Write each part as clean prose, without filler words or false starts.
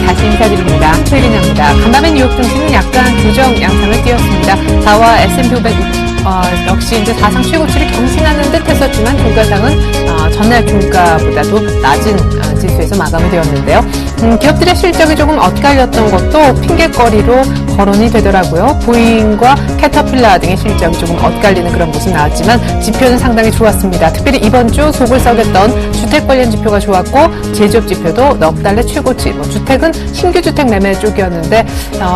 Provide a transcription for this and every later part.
다시 인사드립니다. 최리나입니다. 간밤에 뉴욕 증시는 약간 부정 양상을 띄었습니다. 다우와 S&P 500 역시 이제 사상 최고치를 경신하는 듯 했었지만 종가상은 전날 종가보다도 낮은 지수에서 마감이 되었는데요. 기업들의 실적이 조금 엇갈렸던 것도 핑계거리로 거론이 되더라고요. 보잉과 캐터필라 등의 실적이 조금 엇갈리는 그런 모습 나왔지만 지표는 상당히 좋았습니다. 특별히 이번 주 속을 썩였던 주택 관련 지표가 좋았고 제조업 지표도 넉 달래 최고치. 주택은 신규 주택 매매 쪽이었는데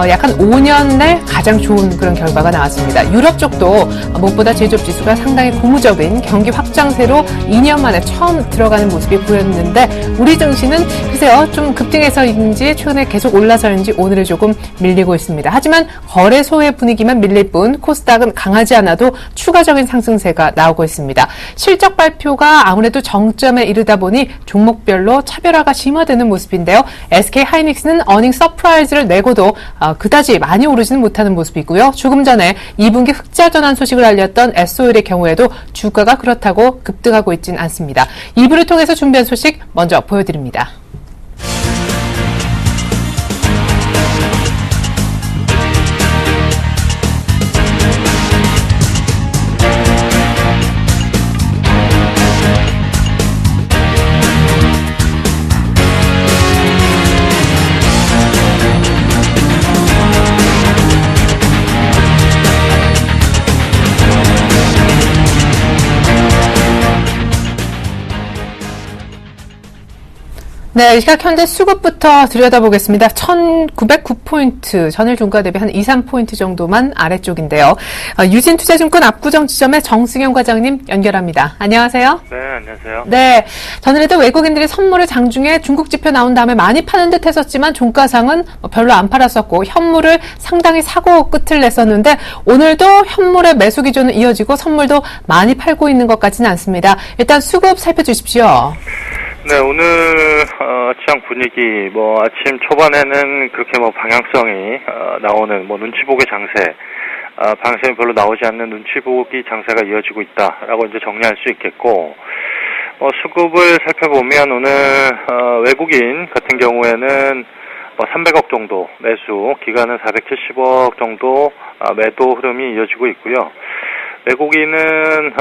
약한 5년 내 가장 좋은 그런 결과가 나왔습니다. 유럽 쪽도 무엇보다 제조업 지수가 상당히 고무적인 경기 확장세로 2년 만에 처음 들어가는 모습이 보였는데 우리 증시는 글쎄요 좀 급등해서인지 최근에 계속 올라서인지 오늘은 조금 밀리고 있습니다. 하지만 거래소의 분위기만 밀릴 뿐 코스닥은 강하지 않아도 추가적인 상승세가 나오고 있습니다. 실적 발표가 아무래도 정점에 이르다 보니 종목별로 차별화가 심화되는 모습인데요. SK 하이닉스는 어닝 서프라이즈를 내고도 그다지 많이 오르지는 못하는 모습이고요. 조금 전에 2분기 흑자 전환 소식을 알렸던 S-오일의 경우에도 주가가 그렇다고 급등하고 있진 않습니다. 2부를 통해서 준비한 소식 먼저 보여드립니다. 네, 이 시각 현재 수급부터 들여다보겠습니다. 1909포인트, 전일 종가 대비 한 2, 3포인트 정도만 아래쪽인데요. 유진투자증권 압구정 지점의 정승영 과장님 연결합니다. 안녕하세요. 네, 안녕하세요. 네, 전일에도 외국인들이 선물을 장중에 중국 지표 나온 다음에 많이 파는 듯 했었지만 종가상은 별로 안 팔았었고 현물을 상당히 사고 끝을 냈었는데 오늘도 현물의 매수 기조는 이어지고 선물도 많이 팔고 있는 것 같지는 않습니다. 일단 수급 살펴주십시오. 네, 오늘 시장 분위기 아침 초반에는 그렇게 방향성이 나오는 눈치 보기 장세, 방향성이 별로 나오지 않는 눈치 보기 장세가 이어지고 있다라고 이제 정리할 수 있겠고, 수급을 살펴보면 오늘 외국인 같은 경우에는 300억 정도 매수, 기간은 470억 정도 매도 흐름이 이어지고 있고요. 외국인은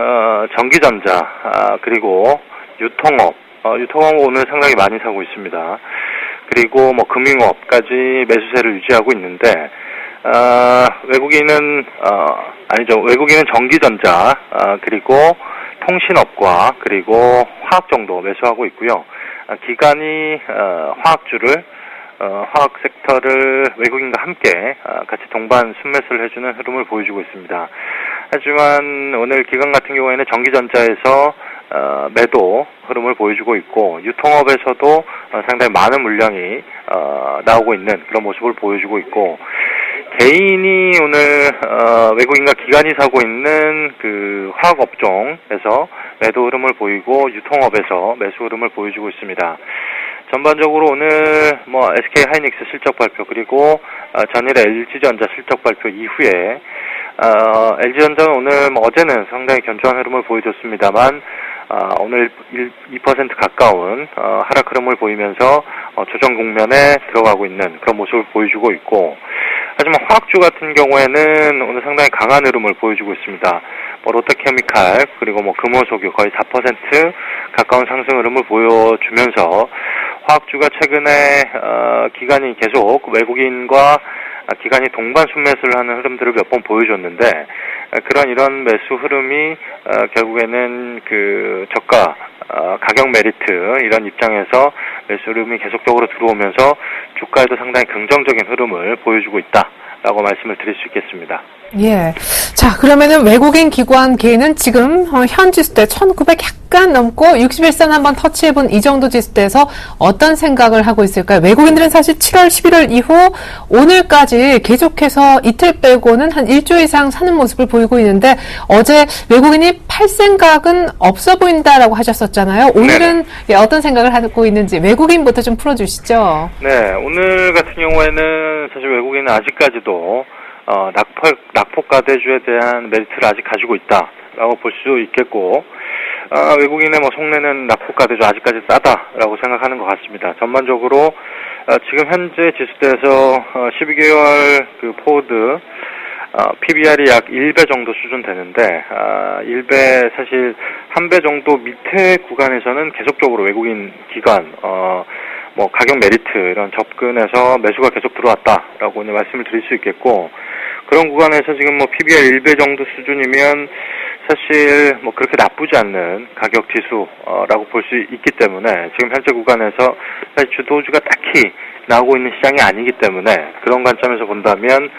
전기전자 그리고 유통업 오늘 상당히 많이 사고 있습니다. 그리고 금융업까지 매수세를 유지하고 있는데, 외국인은 전기전자, 그리고 통신업과 그리고 화학 정도 매수하고 있고요. 기관이 화학 섹터를 외국인과 함께 같이 동반 순매수를 해주는 흐름을 보여주고 있습니다. 하지만 오늘 기관 같은 경우에는 전기전자에서 매도 흐름을 보여주고 있고 유통업에서도 상당히 많은 물량이 나오고 있는 그런 모습을 보여주고 있고 개인이 오늘 외국인과 기관이 사고 있는 그 화학업종에서 매도 흐름을 보이고 유통업에서 매수 흐름을 보여주고 있습니다. 전반적으로 오늘 SK 하이닉스 실적 발표 그리고 전일의 LG전자 실적 발표 이후에 LG전자는 오늘 어제는 상당히 견조한 흐름을 보여줬습니다만 오늘 2% 가까운 하락 흐름을 보이면서 조정 국면에 들어가고 있는 그런 모습을 보여주고 있고 하지만 화학주 같은 경우에는 오늘 상당히 강한 흐름을 보여주고 있습니다. 롯데케미칼 그리고 금호석유 거의 4% 가까운 상승 흐름을 보여주면서 화학주가 최근에 기관이 계속 외국인과 기관이 동반 순매수를 하는 흐름들을 몇 번 보여줬는데 이런 매수 흐름이 결국에는 그 저가 가격 메리트 이런 입장에서 매수 흐름이 계속적으로 들어오면서 주가에도 상당히 긍정적인 흐름을 보여주고 있다라고 말씀을 드릴 수 있겠습니다. 예. 자, 그러면은 외국인 기관 개인은 지금 현 지수대 1900 약간 넘고 61선 한번 터치해본 이 정도 지수대에서 어떤 생각을 하고 있을까요? 외국인들은 사실 7월, 11월 이후 오늘까지 계속해서 이틀 빼고는 한 1조 이상 사는 모습을 보이고 있는데 어제 외국인이 팔 생각은 없어 보인다라고 하셨었잖아요. 오늘은 어떤 생각을 하고 있는지 외국인부터 좀 풀어주시죠. 네, 오늘 같은 경우에는 사실 외국인은 아직까지도 낙폭과대주에 대한 메리트를 아직 가지고 있다라고 볼 수 있겠고 외국인의 속내는 낙폭과대주 아직까지 싸다라고 생각하는 것 같습니다. 전반적으로 지금 현재 지수대에서 12개월 그 포워드 PBR이 약 1배 정도 수준 되는데 1배 사실 1배 정도 밑에 구간에서는 계속적으로 외국인 기관 뭐 가격 메리트 이런 접근해서 매수가 계속 들어왔다라고 이제 말씀을 드릴 수 있겠고, 그런 구간에서 지금 뭐 PBR 1배 정도 수준이면 사실 뭐 그렇게 나쁘지 않는 가격 지수라고 볼 수 있기 때문에 지금 현재 구간에서 사실 주도주가 딱히 나오고 있는 시장이 아니기 때문에 그런 관점에서 본다면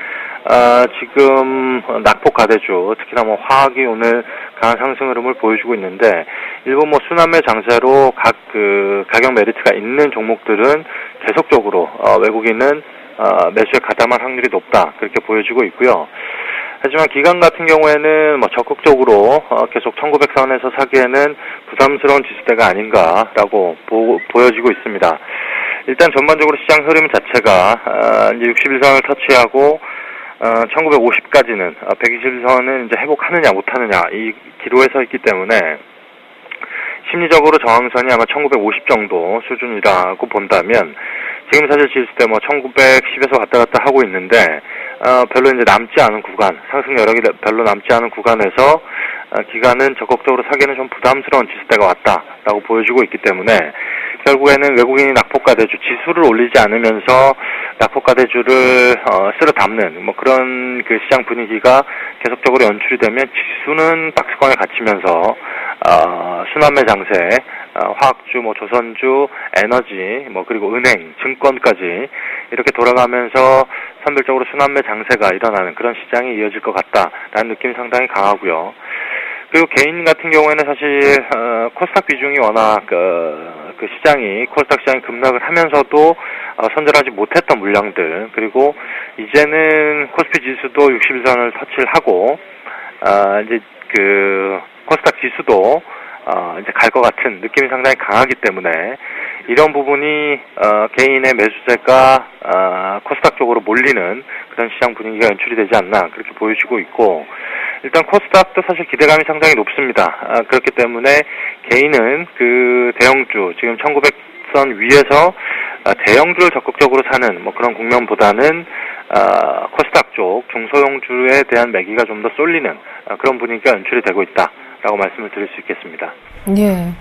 지금 낙폭 가대주, 특히나 뭐 화학이 오늘 강한 상승 흐름을 보여주고 있는데, 일본 뭐 순환매 장세로 각 그 가격 메리트가 있는 종목들은 계속적으로 외국인은 매수에 가담할 확률이 높다, 그렇게 보여지고 있고요. 하지만 기관 같은 경우에는 뭐 적극적으로 계속 1900선에서 사기에는 부담스러운 지수대가 아닌가라고 보여지고 있습니다. 일단 전반적으로 시장 흐름 자체가 이제 61선을 터치하고 1950까지는 121선은 이제 회복하느냐 못하느냐 이 기로에 서 있기 때문에 심리적으로 저항선이 아마 1950 정도 수준이라고 본다면, 지금 사실 지수대 뭐 1910에서 왔다 갔다 하고 있는데 별로 이제 남지 않은 구간, 상승 여력이 별로 남지 않은 구간에서 기관은 적극적으로 사기에는 좀 부담스러운 지수대가 왔다라고 보여주고 있기 때문에 결국에는 외국인이 낙폭가대주 지수를 올리지 않으면서 낙폭가대주를 쓸어 담는 뭐 그런 그 시장 분위기가 계속적으로 연출이 되면 지수는 박스권에 갇히면서 순환매 장세, 화학주, 뭐 조선주, 에너지, 뭐 그리고 은행, 증권까지 이렇게 돌아가면서 선별적으로 순환매 장세가 일어나는 그런 시장이 이어질 것 같다라는 느낌이 상당히 강하고요. 그리고 개인 같은 경우에는 사실 코스닥 비중이 워낙 그 시장이 코스닥 시장이 급락을 하면서도 선절하지 못했던 물량들, 그리고 이제는 코스피 지수도 61선을 터치를 하고 이제 그 코스닥 지수도 이제 갈 것 같은 느낌이 상당히 강하기 때문에 이런 부분이 개인의 매수세가 코스닥 쪽으로 몰리는 그런 시장 분위기가 연출이 되지 않나 그렇게 보여지고 있고, 일단 코스닥도 사실 기대감이 상당히 높습니다. 그렇기 때문에 개인은 그 대형주, 지금 1900선 위에서 대형주를 적극적으로 사는 뭐 그런 국면보다는 코스닥 쪽 중소형주에 대한 매기가 좀 더 쏠리는 그런 분위기가 연출이 되고 있다라고 말씀을 드릴 수 있겠습니다. 예.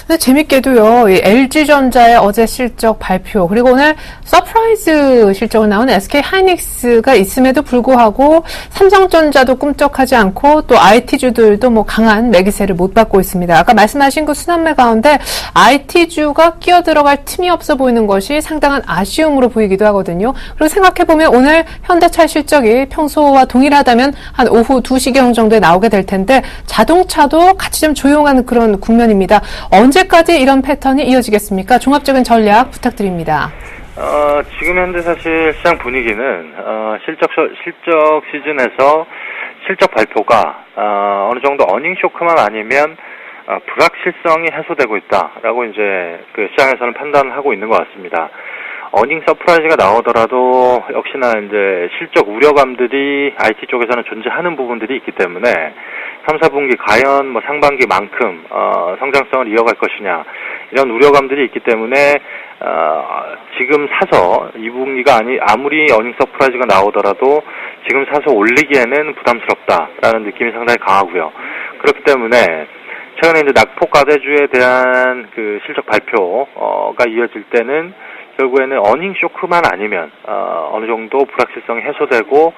근데 재밌게도요, 이 LG전자의 어제 실적 발표, 그리고 오늘 서프라이즈 실적으로 나온 SK 하이닉스가 있음에도 불구하고 삼성전자도 꿈쩍하지 않고 또 IT주들도 뭐 강한 매기세를 못 받고 있습니다. 아까 말씀하신 그 순환매 가운데 IT주가 끼어 들어갈 틈이 없어 보이는 것이 상당한 아쉬움으로 보이기도 하거든요. 그리고 생각해보면 오늘 현대차 실적이 평소와 동일하다면 한 오후 2시경 정도에 나오게 될 텐데 자동차도 같이 좀 조용한 그런 국면입니다. 언제까지 이런 패턴이 이어지겠습니까? 종합적인 전략 부탁드립니다. 지금 현재 사실 시장 분위기는 실적 시즌에서 실적 발표가 어느 정도 어닝 쇼크만 아니면 불확실성이 해소되고 있다라고 이제 그 시장에서는 판단을 하고 있는 것 같습니다. 어닝 서프라이즈가 나오더라도 역시나 이제 실적 우려감들이 IT 쪽에서는 존재하는 부분들이 있기 때문에 3, 4분기 과연 뭐 상반기만큼 성장성을 이어갈 것이냐 이런 우려감들이 있기 때문에 지금 사서 2분기가 아무리 어닝 서프라이즈가 나오더라도 지금 사서 올리기에는 부담스럽다라는 느낌이 상당히 강하고요. 그렇기 때문에 최근에 이제 낙폭 가대주에 대한 그 실적 발표가 이어질 때는 결국에는 어닝 쇼크만 아니면 어느 정도 불확실성이 해소되고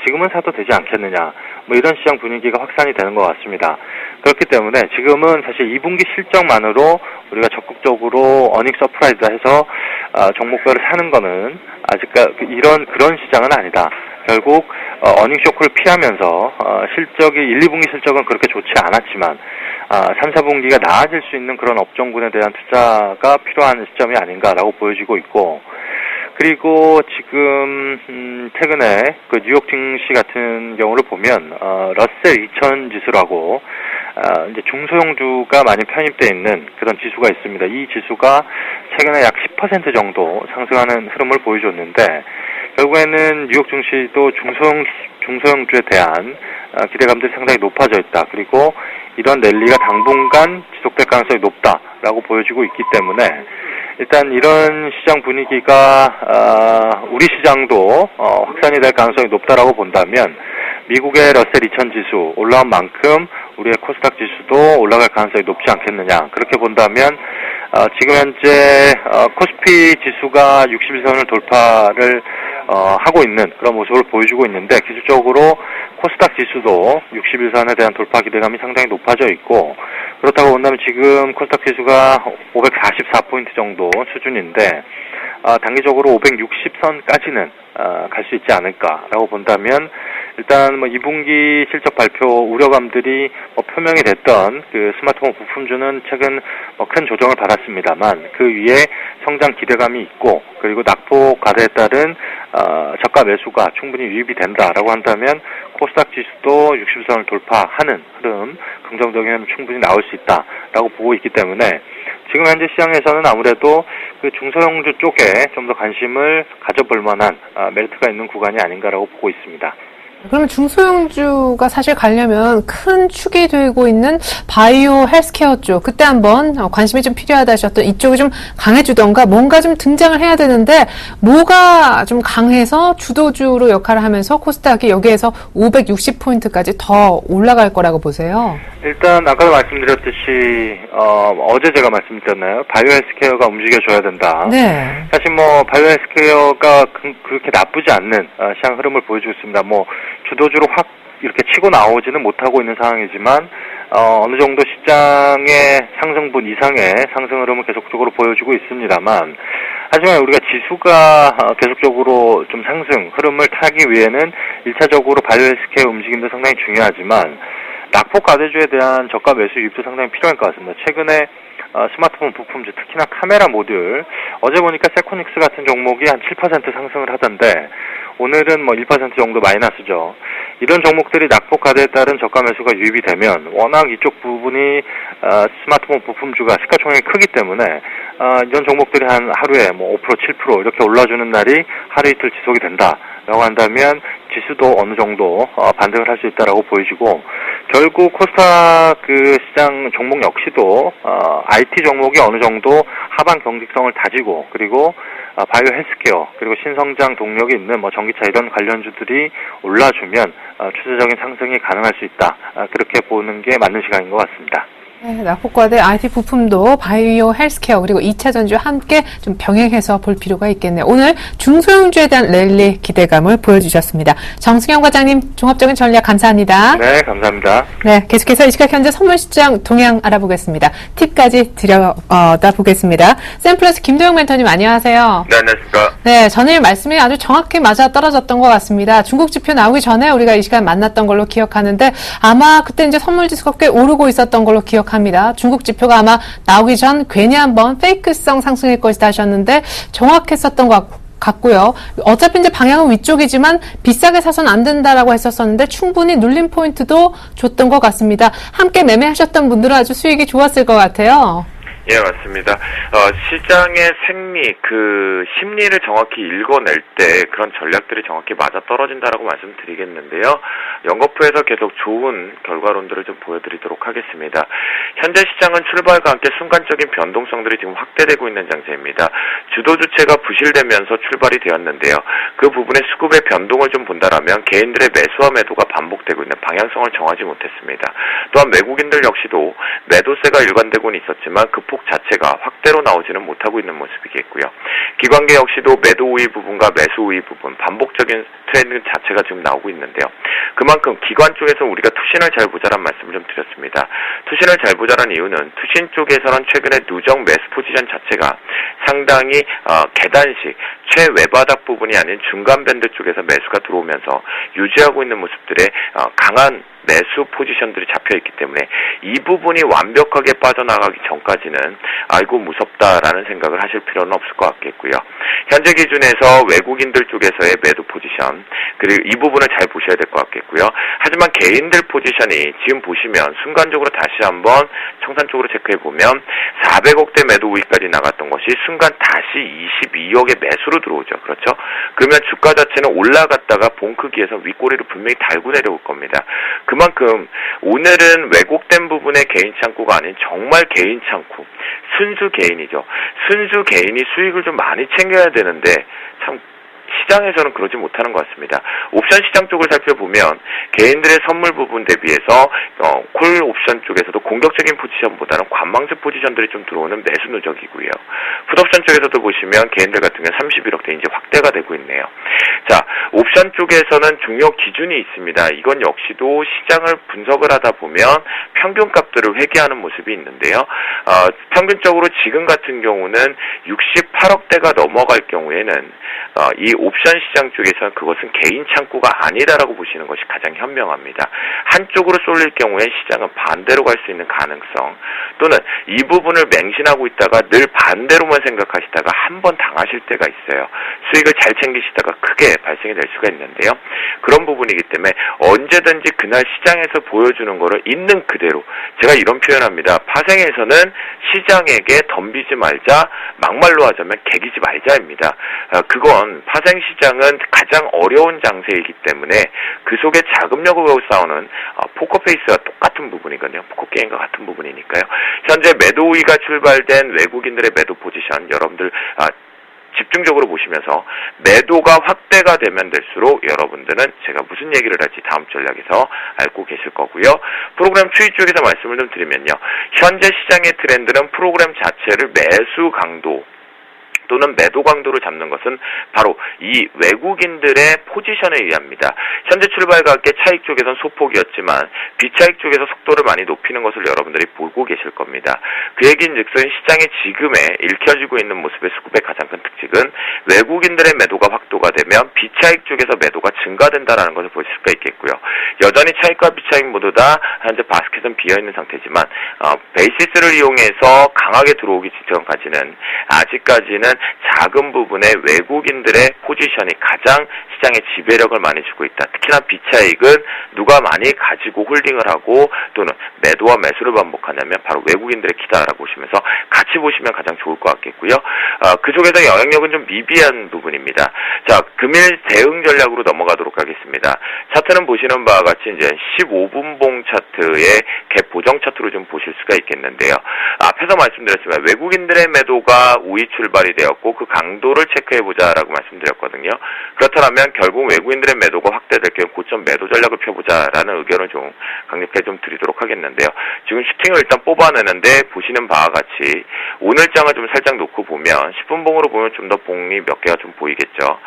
지금은 사도 되지 않겠느냐 뭐 이런 시장 분위기가 확산이 되는 것 같습니다. 그렇기 때문에 지금은 사실 2분기 실적만으로 우리가 적극적으로 어닝 서프라이즈다 해서 종목별을 사는 거는 아직까지 그런 시장은 아니다. 결국 어닝 쇼크를 피하면서 실적이 1, 2분기 실적은 그렇게 좋지 않았지만 3, 4분기가 나아질 수 있는 그런 업종군에 대한 투자가 필요한 시점이 아닌가라고 보여지고 있고, 그리고 지금 최근에 그 뉴욕 증시 같은 경우를 보면 러셀 2000 지수라고 이제 중소형주가 많이 편입되어 있는 그런 지수가 있습니다. 이 지수가 최근에 약 10% 정도 상승하는 흐름을 보여줬는데 결국에는 뉴욕 증시도 중소형주에 대한 기대감들이 상당히 높아져 있다. 그리고 이런 랠리가 당분간 지속될 가능성이 높다라고 보여지고 있기 때문에 일단 이런 시장 분위기가 우리 시장도 확산이 될 가능성이 높다라고 본다면 미국의 러셀 2000 지수 올라온 만큼 우리의 코스닥 지수도 올라갈 가능성이 높지 않겠느냐. 그렇게 본다면 지금 현재 코스피 지수가 61선을 돌파를 하고 있는 그런 모습을 보여주고 있는데 기술적으로 코스닥 지수도 61선에 대한 돌파 기대감이 상당히 높아져 있고 그렇다고 본다면 지금 코스닥 지수가 544포인트 정도 수준인데 단기적으로 560선까지는 갈 수 있지 않을까라고 본다면 일단 2분기 실적 발표 우려감들이 표명이 됐던 그 스마트폰 부품주는 최근 큰 조정을 받았습니다만 그 위에 성장 기대감이 있고 그리고 낙폭 과대에 따른 저가 매수가 충분히 유입이 된다라고 한다면 코스닥 지수도 60선을 돌파하는 흐름, 긍정적인 흐름 충분히 나올 수 있다라고 보고 있기 때문에 지금 현재 시장에서는 아무래도 그 중소형주 쪽에 좀 더 관심을 가져볼 만한 메리트가 있는 구간이 아닌가라고 보고 있습니다. 그러면 중소형주가 사실 가려면 큰 축이 되고 있는 바이오 헬스케어 쪽 그때 한번 관심이 좀 필요하다 하셨던 이쪽이 좀 강해주던가 뭔가 좀 등장을 해야 되는데 뭐가 좀 강해서 주도주로 역할을 하면서 코스닥이 여기에서 560포인트까지 더 올라갈 거라고 보세요? 일단 아까도 말씀드렸듯이 어제 제가 말씀드렸나요? 바이오 헬스케어가 움직여줘야 된다. 네. 사실 바이오 헬스케어가 그렇게 나쁘지 않는 시장 흐름을 보여주고 있습니다. 주도주로 확 이렇게 치고 나오지는 못하고 있는 상황이지만 어느 정도 시장의 상승분 이상의 상승 흐름을 계속적으로 보여주고 있습니다만 하지만 우리가 지수가 계속적으로 좀 상승 흐름을 타기 위해는 1차적으로 바이오 헬스케어 움직임도 상당히 중요하지만 낙폭 과대주에 대한 저가 매수 유입도 상당히 필요할 것 같습니다. 최근에 스마트폰 부품주 특히나 카메라 모듈 어제 보니까 세코닉스 같은 종목이 한 7% 상승을 하던데 오늘은 1% 정도 마이너스죠. 이런 종목들이 낙폭 과대에 따른 저가 매수가 유입이 되면 워낙 이쪽 부분이 스마트폰 부품주가 시가총액이 크기 때문에 이런 종목들이 한 하루에 5% 7% 이렇게 올라주는 날이 하루 이틀 지속이 된다라고 한다면 지수도 어느 정도 반등을 할 수 있다라고 보여지고 결국 코스닥 그 시장 종목 역시도 IT 종목이 어느 정도 하반 경직성을 다지고 그리고 바이오 헬스케어 그리고 신성장 동력이 있는 전기차 이런 관련주들이 올라주면 추세적인 상승이 가능할 수 있다. 그렇게 보는 게 맞는 시간인 것 같습니다. 네, 낙폭과대 IT 부품도 바이오 헬스케어 그리고 2차 전지와 함께 좀 병행해서 볼 필요가 있겠네요. 오늘 중소형주에 대한 랠리 기대감을 보여주셨습니다. 정승영 과장님 종합적인 전략 감사합니다. 네, 감사합니다. 네, 계속해서 이 시각 현재 선물시장 동향 알아보겠습니다. 팁까지 들여다 보겠습니다. 샘플러스 김도영 멘토님 안녕하세요. 네, 안녕하십니까. 네, 전일 말씀이 아주 정확히 맞아 떨어졌던 것 같습니다. 중국 지표 나오기 전에 우리가 이 시간 만났던 걸로 기억하는데 아마 그때 이제 선물지수가 꽤 오르고 있었던 걸로 기억합니다. 중국 지표가 아마 나오기 전 괜히 한번 페이크성 상승일 것이다 하셨는데 정확했었던 것 같고요. 어차피 이제 방향은 위쪽이지만 비싸게 사선 안 된다라고 했었었는데 충분히 눌림 포인트도 줬던 것 같습니다. 함께 매매하셨던 분들은 아주 수익이 좋았을 것 같아요. 예, 맞습니다. 시장의 생리, 그 심리를 정확히 읽어낼 때 그런 전략들이 정확히 맞아 떨어진다라고 말씀드리겠는데요. 연거푸에서 계속 좋은 결과론들을 좀 보여드리도록 하겠습니다. 현재 시장은 출발과 함께 순간적인 변동성들이 지금 확대되고 있는 장세입니다. 주도 주체가 부실되면서 출발이 되었는데요. 그 부분의 수급의 변동을 좀 본다라면 개인들의 매수와 매도가 반복되고 있는 방향성을 정하지 못했습니다. 또한 외국인들 역시도 매도세가 일관되고는 있었지만 그 폭 자체가 확대로 나오지는 못하고 있는 모습이겠고요. 기관계 역시도 매도 우위 부분과 매수 우위 부분 반복적인 트렌드 자체가 지금 나오고 있는데요. 그만큼 기관 쪽에서 우리가 투신을 잘 보자란 말씀을 좀 드렸습니다. 투신을 잘 보자란 이유는 투신 쪽에서는 최근에 누적 매수 포지션 자체가 상당히 계단식 최외바닥 부분이 아닌 중간 밴드 쪽에서 매수가 들어오면서 유지하고 있는 모습들의 강한 매수 포지션들이 잡혀있기 때문에 이 부분이 완벽하게 빠져나가기 전까지는 아이고 무섭다라는 생각을 하실 필요는 없을 것 같겠고요. 현재 기준에서 외국인들 쪽에서의 매도 포지션 그리고 이 부분을 잘 보셔야 될 것 같겠고요. 하지만 개인들 포지션이 지금 보시면 순간적으로 다시 한번 청산 쪽으로 체크해보면 400억대 매도 우위까지 나갔던 것이 순간 다시 22억의 매수로 들어오죠. 그렇죠? 그러면 주가 자체는 올라갔다가 본 크기에서 윗꼬리를 분명히 달고 내려올 겁니다. 그만큼 오늘은 왜곡된 부분의 개인 창구가 아닌 정말 개인 창구 순수 개인이죠. 순수 개인이 수익을 좀 많이 챙겨야 되는데 참 시장에서는 그러지 못하는 것 같습니다. 옵션 시장 쪽을 살펴보면 개인들의 선물 부분 대비해서 콜 옵션 쪽에서도 공격적인 포지션보다는 관망세 포지션들이 좀 들어오는 매수 누적이고요. 풋옵션 쪽에서도 보시면 개인들 같은 경우는 31억대 이제 확대가 되고 있네요. 자, 옵션 쪽에서는 중요 기준이 있습니다. 이건 역시도 시장을 분석을 하다 보면 평균값들을 회귀하는 모습이 있는데요. 평균적으로 지금 같은 경우는 68억대가 넘어갈 경우에는 이 옵션 시장 쪽에서는 그것은 개인 창구가 아니다라고 보시는 것이 가장 현명합니다. 한쪽으로 쏠릴 경우에 시장은 반대로 갈 수 있는 가능성, 또는 이 부분을 맹신하고 있다가 늘 반대로만 생각하시다가 한 번 당하실 때가 있어요. 수익을 잘 챙기시다가 크게 발생이 될 수가 있는데요. 그런 부분이기 때문에 언제든지 그날 시장에서 보여주는 거를 있는 그대로, 제가 이런 표현합니다. 파생에서는 시장에게 덤비지 말자, 막말로 하자면 개기지 말자입니다. 그건 파생 시장은 가장 어려운 장세이기 때문에 그 속에 자금력을 싸우는 포커페이스와 똑같은 부분이거든요. 포커게임과 같은 부분이니까요. 현재 매도 우위가 출발된 외국인들의 매도 포지션, 여러분들 집중적으로 보시면서 매도가 확대가 되면 될수록 여러분들은 제가 무슨 얘기를 할지 다음 전략에서 알고 계실 거고요. 프로그램 추이 쪽에서 말씀을 좀 드리면요. 현재 시장의 트렌드는 프로그램 자체를 매수 강도 또는 매도 강도를 잡는 것은 바로 이 외국인들의 포지션에 의합니다. 현재 출발과 함께 차익 쪽에서는 소폭이었지만 비차익 쪽에서 속도를 많이 높이는 것을 여러분들이 보고 계실 겁니다. 그 얘기인즉슨 시장의 지금에 읽혀지고 있는 모습의 수급의 가장 큰 특징은 외국인들의 매도가 확도가 되면 비차익 쪽에서 매도가 증가된다라는 것을 볼 수가 있겠고요. 여전히 차익과 비차익 모두 다 현재 바스켓은 비어있는 상태지만 베이시스를 이용해서 강하게 들어오기 직전까지는 아직까지는 작은 부분의 외국인들의 포지션이 가장 시장에 지배력을 많이 주고 있다. 특히나 비차익은 누가 많이 가지고 홀딩을 하고 또는 매도와 매수를 반복하냐면 바로 외국인들의 키다라고 보시면서 같이 보시면 가장 좋을 것 같겠고요. 그 속에서 영향력은 좀 미비한 부분입니다. 자, 금일 대응 전략으로 넘어가도록 하겠습니다. 차트는 보시는 바와 같이 이제 15분봉 차트의 갭 보정 차트로 좀 보실 수가 있겠는데요. 앞에서 말씀드렸지만 외국인들의 매도가 우위 출발이 되었고 그 강도를 체크해보자라고 말씀드렸거든요. 그렇다면 결국 외국인들의 매도가 확대될 경우 고점 매도 전략을 펴보자라는 의견을 좀 강력하게 좀 드리도록 하겠는데요. 지금 슈팅을 일단 뽑아내는데 보시는 바와 같이 오늘장을 좀 살짝 놓고 보면 10분봉으로 보면 좀 더 봉이 몇 개가 좀 보이겠죠.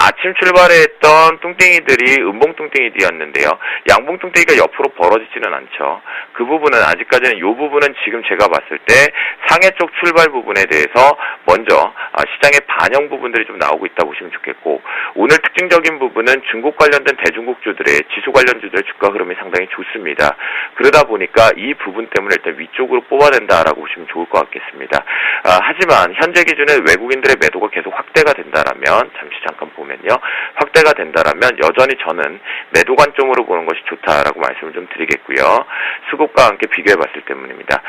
아침 출발에 했던 뚱땡이들이 음봉 뚱땡이들이었는데요. 양봉 뚱땡이가 옆으로 벌어지지는 않죠. 그 부분은 아직까지는 이 부분은 지금 제가 봤을 때 상해 쪽 출발 부분에 대해서 먼저 시장의 반영 부분들이 좀 나오고 있다 보시면 좋겠고, 오늘 특징적인 부분은 중국 관련된 대중국주들의 지수 관련주들의 주가 흐름이 상당히 좋습니다. 그러다 보니까 이 부분 때문에 일단 위쪽으로 뽑아낸다라고 보시면 좋을 것 같겠습니다. 하지만 현재 기준에 외국인들의 매도가 계속 확대가 된다라면, 잠시 잠깐 보면요, 확대가 된다라면 여전히 저는 매도 관점으로 보는 것이 좋다라고 말씀을 좀 드리겠고요. 수급과 함께 비교해 봤을 때문입니다.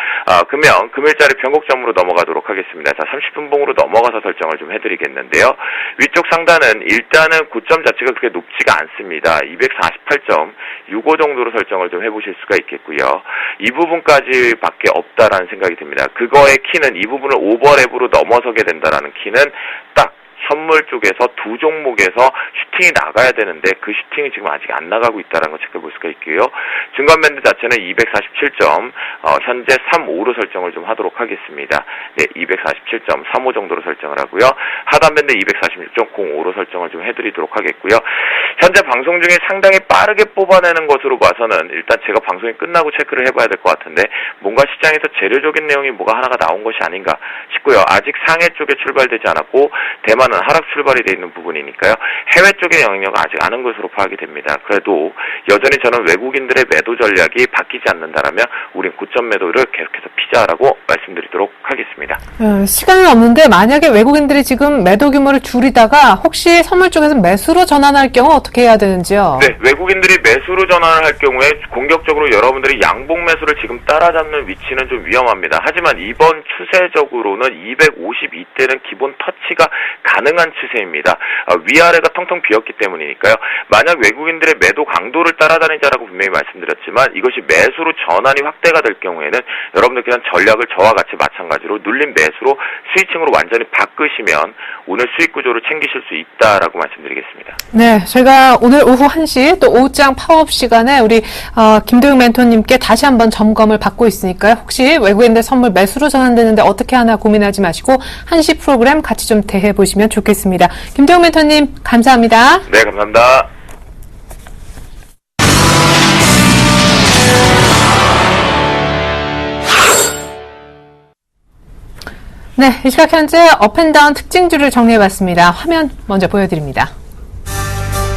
그러면 금일자리 변곡점으로 넘어가도록 하겠습니다. 자, 30분봉으로 넘어가서 설정을 좀 해드리겠는데요. 위쪽 상단은 일단은 고점 자체가 그렇게 높지가 않습니다. 248.65 정도로 설정을 좀 해보실 수가 있겠고요. 이 부분까지 밖에 없다라는 생각이 듭니다. 그거의 키는 이 부분을 오버랩으로 넘어서게 된다라는 키는 딱 선물 쪽에서 두 종목에서 슈팅이 나가야 되는데 그 슈팅이 지금 아직 안 나가고 있다는 걸 체크해 볼 수가 있고요. 중간 밴드 자체는 247점 현재 35로 설정을 좀 하도록 하겠습니다. 네, 247.35 정도로 설정을 하고요. 하단 밴드 246.05로 설정을 좀 해드리도록 하겠고요. 현재 방송 중에 상당히 빠르게 뽑아내는 것으로 봐서는 일단 제가 방송이 끝나고 체크를 해봐야 될 것 같은데 뭔가 시장에서 재료적인 내용이 뭐가 하나가 나온 것이 아닌가 싶고요. 아직 상해 쪽에 출발되지 않았고 대만은 하락 출발이 되어 있는 부분이니까요. 해외 쪽의 영향력은 아직 안 한 것으로 파악이 됩니다. 그래도 여전히 저는 외국인들의 매도 전략이 바뀌지 않는다라면 우린 고점 매도를 계속해서 피자라고 말씀드리도록 하겠습니다. 시간은 없는데 만약에 외국인들이 지금 매도 규모를 줄이다가 혹시 선물 쪽에서 매수로 전환할 경우 어떻게 해야 되는지요? 네, 외국인들이 매수로 전환을 할 경우에 공격적으로 여러분들이 양봉 매수를 지금 따라잡는 위치는 좀 위험합니다. 하지만 이번 추세적으로는 252대는 기본 터치가 가능한 추세입니다. 위아래가 텅텅 비었기 때문이니까요. 만약 외국인들의 매도 강도를 따라다니자라고 분명히 말씀드렸습니다. 주셨지만 이것이 매수로 전환이 확대가 될 경우에는 여러분들께서 전략을 저와 같이 마찬가지로 눌린 매수로 스위칭으로 완전히 바꾸시면 오늘 수익 구조를 챙기실 수 있다라고 말씀드리겠습니다. 네, 저희가 오늘 오후 1시 또 오후장 파업 시간에 우리 김도영 멘토님께 다시 한번 점검을 받고 있으니까요. 혹시 외국인들 선물 매수로 전환되는데 어떻게 하나 고민하지 마시고 1시 프로그램 같이 좀 대해보시면 좋겠습니다. 김도영 멘토님 감사합니다. 네, 감사합니다. 네, 이 시각 현재 업앤다운 특징주를 정리해봤습니다. 화면 먼저 보여드립니다.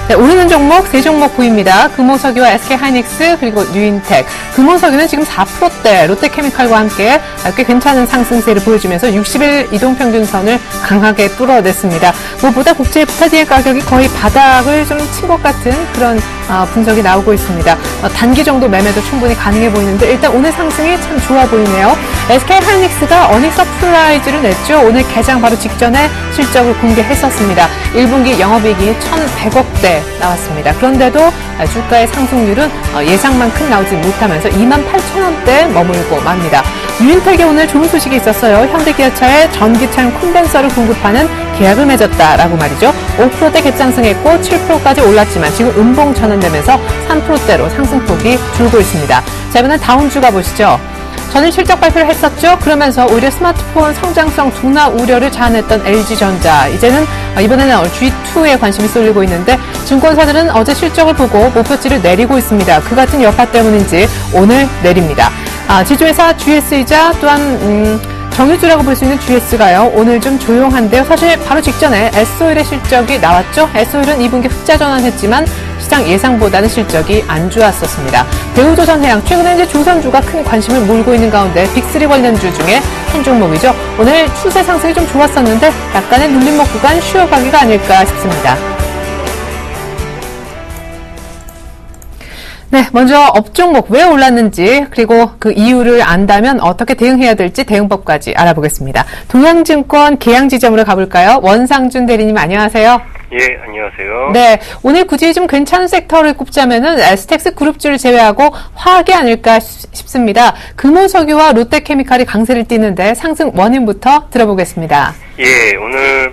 네, 오르는 종목 세 종목 보입니다. 금호석유와 SK하이닉스 그리고 뉴인텍. 금호석유는 지금 4%대 롯데케미칼과 함께 꽤 괜찮은 상승세를 보여주면서 60일 이동평균선을 강하게 뚫어냈습니다. 무엇보다 국제 부타디엘 가격이 거의 바닥을 좀 친 것 같은 그런 분석이 나오고 있습니다. 단기 정도 매매도 충분히 가능해 보이는데 일단 오늘 상승이 참 좋아 보이네요. SK하이닉스가 어닝 서프라이즈를 냈죠. 오늘 개장 바로 직전에 실적을 공개했었습니다. 1분기 영업이익이 1,100억대 나왔습니다. 그런데도 주가의 상승률은 예상만큼 나오지 못하면서 28,000원대에 머물고 맙니다. 뉴인텍에 오늘 좋은 소식이 있었어요. 현대기아차에 전기차용 콘덴서를 공급하는 계약을 맺었다라고 말이죠. 5%대 갭상승했고 7%까지 올랐지만 지금 음봉 전환되면서 3%대로 상승폭이 줄고 있습니다. 자, 이번엔 다운주 가보시죠. 전일 실적 발표를 했었죠. 그러면서 오히려 스마트폰 성장성 둔화 우려를 자아냈던 LG전자. 이번에는 G2에 관심이 쏠리고 있는데 증권사들은 어제 실적을 보고 목표치를 내리고 있습니다. 그 같은 여파 때문인지 오늘 내립니다. 지주회사 GS이자 또한 정유주라고 볼 수 있는 GS가요. 오늘 좀 조용한데요. 사실 바로 직전에 S오일의 실적이 나왔죠. S오일은 2분기 흑자 전환했지만 시장 예상보다는 실적이 안 좋았었습니다. 대우조선해양 최근에 이제 조선주가 큰 관심을 몰고 있는 가운데 빅3 관련주 중에 한 종목이죠. 오늘 추세 상승이 좀 좋았었는데 약간의 눌림목 구간 쉬어가기가 아닐까 싶습니다. 네, 먼저 업종목 왜 올랐는지 그리고 그 이유를 안다면 어떻게 대응해야 될지 대응법까지 알아보겠습니다. 동양증권 계양지점으로 가볼까요? 원상준 대리님 안녕하세요. 예, 안녕하세요. 네, 오늘 굳이 좀 괜찮은 섹터를 꼽자면은 에스텍스 그룹주를 제외하고 화학이 아닐까 싶습니다. 금호석유와 롯데케미칼이 강세를 띠는데 상승 원인부터 들어보겠습니다. 예, 오늘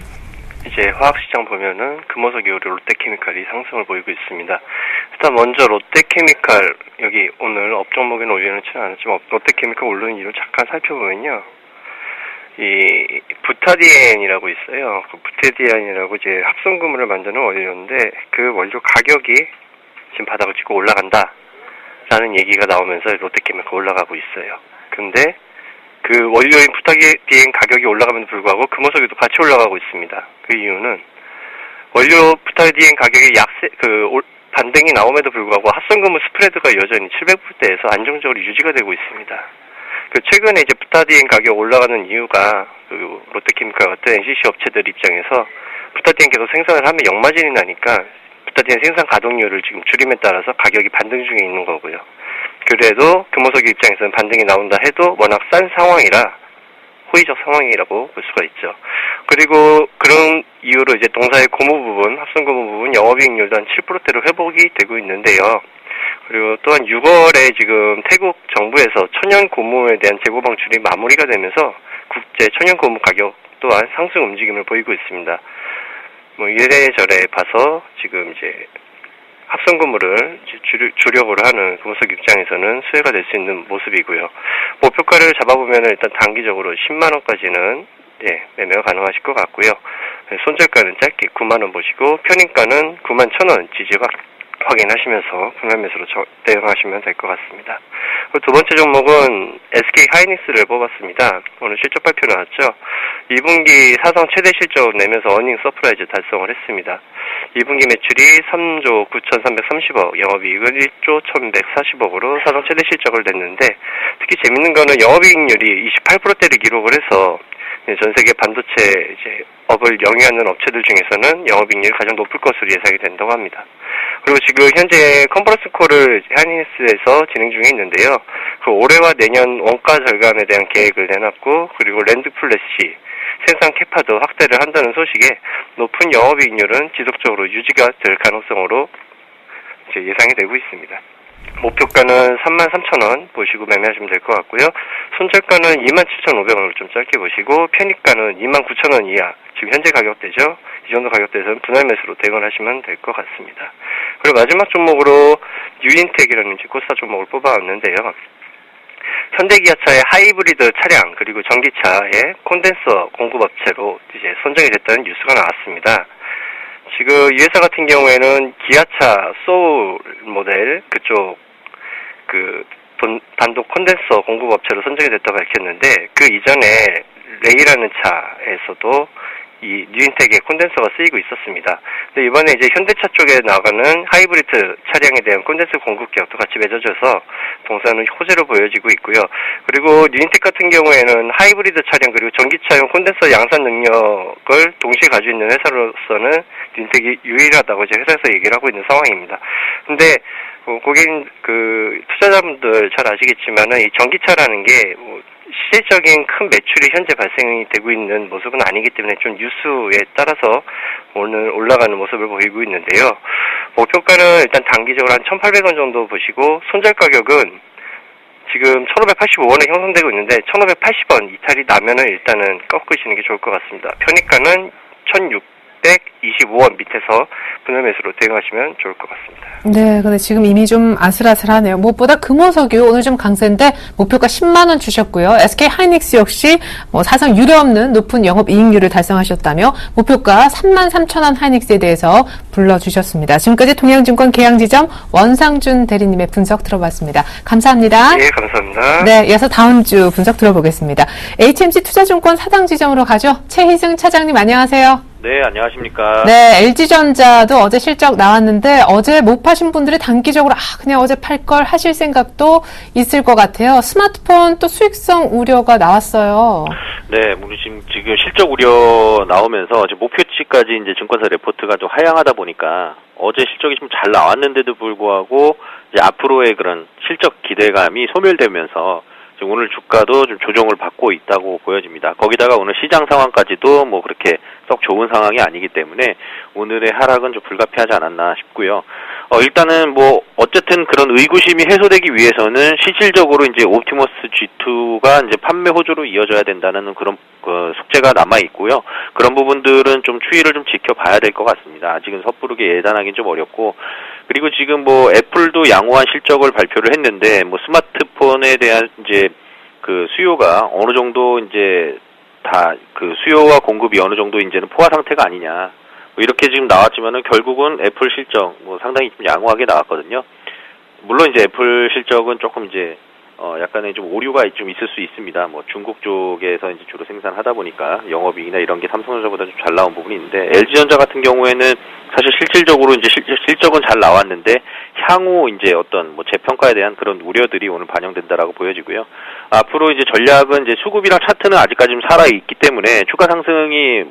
이제 화학시장 보면은 금호석유, 롯데케미칼이 상승을 보이고 있습니다. 일단 먼저 롯데케미칼, 여기 오늘 업종목에는 올려놓지는 않았지만 롯데케미칼 오르는 이유 잠깐 살펴보면요. 이 부타디엔이라고 있어요. 그 부타디엔이라고 이제 합성금을 만드는 원료인데 그 원료 가격이 지금 바닥을 찍고 올라간다라는 얘기가 나오면서 롯데케미칼 올라가고 있어요. 근데 그 원료인 부타디엔 가격이 올라감에도 불구하고 금호석유도 같이 올라가고 있습니다. 그 이유는 원료 부타디엔 가격이 반등이 나옴에도 불구하고 합성금은 스프레드가 여전히 700불대에서 안정적으로 유지가 되고 있습니다. 최근에 이제 부타디엔 가격 올라가는 이유가 롯데케미칼 같은 NCC 업체들 입장에서 부타디엔 계속 생산을 하면 역마진이 나니까 부타디엔 생산 가동률을 지금 줄임에 따라서 가격이 반등 중에 있는 거고요. 그래도 금호석유 입장에서는 반등이 나온다 해도 워낙 싼 상황이라 호의적 상황이라고 볼 수가 있죠. 그리고 그런 이유로 이제 동사의 고무 부분, 합성고무 부분 영업이익률도 한 7%대로 회복이 되고 있는데요. 그리고 또한 6월에 지금 태국 정부에서 천연 고무에 대한 재고 방출이 마무리가 되면서 국제 천연 고무 가격 또한 상승 움직임을 보이고 있습니다. 이래저래 봐서 지금 이제 합성고무를 주력으로 하는 금호석유 입장에서는 수혜가 될 수 있는 모습이고요. 목표가를 잡아보면 일단 단기적으로 10만원까지는 매매가 가능하실 것 같고요. 손절가는 짧게 9만원 보시고 편입가는 91,000원 지지 확인하시면서 분할 매수로 대응하시면 될 것 같습니다. 두 번째 종목은 SK하이닉스를 뽑았습니다. 오늘 실적 발표 나왔죠. 2분기 사상 최대 실적 내면서 어닝 서프라이즈 달성을 했습니다. 2분기 매출이 3조 9,330억, 영업이익은 1조 1,140억으로 사상 최대 실적을 냈는데 특히 재밌는 거는 영업이익률이 28%대를 기록을 해서 전 세계 반도체 업을 영위하는 업체들 중에서는 영업이익률이 가장 높을 것으로 예상이 된다고 합니다. 그리고 지금 현재 컨퍼런스 콜을 하이닉스에서 진행 중에 있는데요. 그 올해와 내년 원가 절감에 대한 계획을 내놨고, 그리고 랜드 플래시 생산 캐파도 확대를 한다는 소식에 높은 영업이익률은 지속적으로 유지가 될 가능성으로 예상이 되고 있습니다. 목표가는 33,000원 보시고 매매하시면 될 것 같고요. 손절가는 27,500원으로 좀 짧게 보시고 편입가는 29,000원 이하, 지금 현재 가격대죠. 이 정도 가격대에서는 분할 매수로 대응하시면 될 것 같습니다. 그리고 마지막 종목으로 유인텍이라는 이제 코스타 종목을 뽑아왔는데요. 현대기아차의 하이브리드 차량 그리고 전기차의 콘덴서 공급업체로 이제 선정이 됐다는 뉴스가 나왔습니다. 지금 이 회사 같은 경우에는 기아차 소울 모델 그쪽 단독 콘덴서 공급업체로 선정이 됐다고 밝혔는데 그 이전에 레이라는 차에서도 이 뉴인텍의 콘덴서가 쓰이고 있었습니다. 근데 이번에 이제 현대차 쪽에 나가는 하이브리드 차량에 대한 콘덴서 공급 계약도 같이 맺어져서 동사는 호재로 보여지고 있고요. 그리고 뉴인텍 같은 경우에는 하이브리드 차량 그리고 전기차용 콘덴서 양산 능력을 동시에 가지고 있는 회사로서는 뉴인텍이 유일하다고 이제 회사에서 얘기를 하고 있는 상황입니다. 근데 고객 투자자분들 잘 아시겠지만은 이 전기차라는 게 시대적인 큰 매출이 현재 발생이 되고 있는 모습은 아니기 때문에 좀 뉴스에 따라서 오늘 올라가는 모습을 보이고 있는데요. 목표가는 일단 단기적으로 한 1,800원 정도 보시고 손절 가격은 지금 1,585원에 형성되고 있는데 1,580원 이탈이 나면은 일단은 꺾으시는 게 좋을 것 같습니다. 편입가는 1,625원 밑에서 분할 매수로 대응하시면 좋을 것 같습니다. 네, 근데 지금 이미 좀 아슬아슬하네요. 무엇보다 금호석유 오늘 좀 강세인데 목표가 10만 원 주셨고요. SK 하이닉스 역시 사상 유례없는 높은 영업 이익률을 달성하셨다며 목표가 33,000원 하이닉스에 대해서 불러주셨습니다. 지금까지 동양증권 계양지점 원상준 대리님의 분석 들어봤습니다. 감사합니다. 네, 감사합니다. 네, 이어서 다음 주 분석 들어보겠습니다. HMC 투자증권 사당지점으로 가죠. 최희승 차장님 안녕하세요. 네, 안녕하십니까. 네, LG전자도 어제 실적 나왔는데 어제 못 파신 분들이 단기적으로 그냥 어제 팔 걸 하실 생각도 있을 것 같아요. 스마트폰 또 수익성 우려가 나왔어요. 네, 우리 지금 실적 우려 나오면서 이제 목표치까지 이제 증권사 레포트가 좀 하향하다 보니까 어제 실적이 좀 잘 나왔는데도 불구하고 이제 앞으로의 그런 실적 기대감이 소멸되면서 지금 오늘 주가도 좀 조정을 받고 있다고 보여집니다. 거기다가 오늘 시장 상황까지도 뭐 그렇게 썩 좋은 상황이 아니기 때문에 오늘의 하락은 좀 불가피하지 않았나 싶고요. 일단은 뭐 어쨌든 그런 의구심이 해소되기 위해서는 실질적으로 이제 옵티머스 G2가 이제 판매 호조로 이어져야 된다는 그런 숙제가 남아 있고요. 그런 부분들은 좀 추이를 좀 지켜봐야 될 것 같습니다. 아직은 섣부르게 예단하기는 좀 어렵고, 그리고 지금 뭐 애플도 양호한 실적을 발표를 했는데 뭐 스마트폰에 대한 이제 그 수요가 어느 정도 이제 다 그 수요와 공급이 어느 정도 이제는 포화 상태가 아니냐, 뭐 이렇게 지금 나왔지만은 결국은 애플 실적 뭐 상당히 좀 양호하게 나왔거든요. 물론 이제 애플 실적은 조금 이제 약간의 좀 오류가 좀 있을 수 있습니다. 뭐 중국 쪽에서 이제 주로 생산하다 보니까 영업이익이나 이런 게 삼성전자보다 좀 잘 나온 부분이 있는데, LG전자 같은 경우에는 사실 실질적으로 이제 실적은 잘 나왔는데 향후 이제 어떤 뭐 재평가에 대한 그런 우려들이 오늘 반영된다라고 보여지고요. 앞으로 이제 전략은 이제 수급이랑 차트는 아직까지 좀 살아 있기 때문에 추가 상승이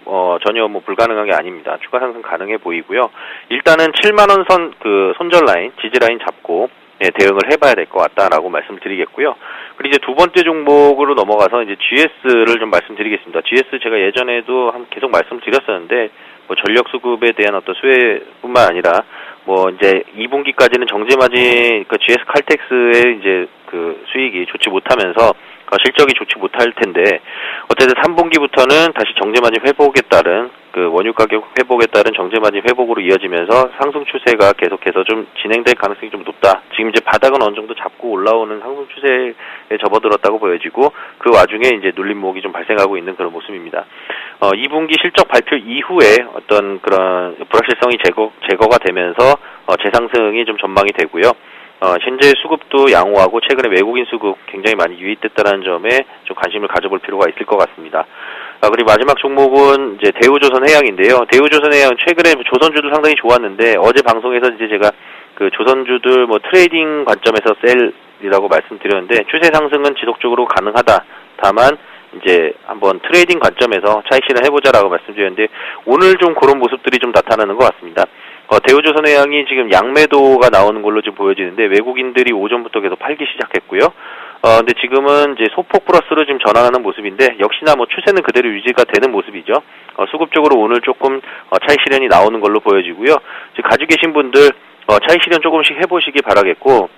전혀 뭐 불가능한 게 아닙니다. 추가 상승 가능해 보이고요. 일단은 7만 원 선 그 손절 라인, 지지 라인 잡고 대응을 해봐야 될 것 같다라고 말씀드리겠고요. 그리고 이제 두 번째 종목으로 넘어가서 이제 GS를 좀 말씀드리겠습니다. GS 제가 예전에도 계속 말씀드렸었는데, 뭐 전력 수급에 대한 어떤 수혜뿐만 아니라 뭐 이제 2분기까지는 정제 마진 그 GS 칼텍스의 이제 그 수익이 좋지 못하면서 실적이 좋지 못할 텐데, 어쨌든 3분기부터는 다시 정제 마진 회복에 따른 그 원유 가격 회복에 따른 정제 마진 회복으로 이어지면서 상승 추세가 계속해서 좀 진행될 가능성이 좀 높다. 지금 이제 바닥은 어느 정도 잡고 올라오는 상승 추세에 접어들었다고 보여지고, 그 와중에 이제 눌림목이 좀 발생하고 있는 그런 모습입니다. 2분기 실적 발표 이후에 어떤 그런 불확실성이 제거가 되면서 재상승이 좀 전망이 되고요. 현재 수급도 양호하고 최근에 외국인 수급 굉장히 많이 유입됐다는 점에 좀 관심을 가져볼 필요가 있을 것 같습니다. 그리고 마지막 종목은 이제 대우조선해양인데요. 대우조선해양 최근에 조선주도 상당히 좋았는데, 어제 방송에서 이제 제가 그 조선주들 뭐 트레이딩 관점에서 셀이라고 말씀드렸는데, 추세 상승은 지속적으로 가능하다. 다만 이제 한번 트레이딩 관점에서 차익 실현 해보자라고 말씀드렸는데, 오늘 좀 그런 모습들이 좀 나타나는 것 같습니다. 대우조선해양이 지금 양매도가 나오는 걸로 지금 보여지는데, 외국인들이 오전부터 계속 팔기 시작했고요. 근데 지금은 이제 소폭 플러스로 지금 전환하는 모습인데, 역시나 뭐 추세는 그대로 유지가 되는 모습이죠. 수급적으로 오늘 조금 차익 실현이 나오는 걸로 보여지고요. 지금 가지고 계신 분들 차익 실현 조금씩 해보시기 바라겠고,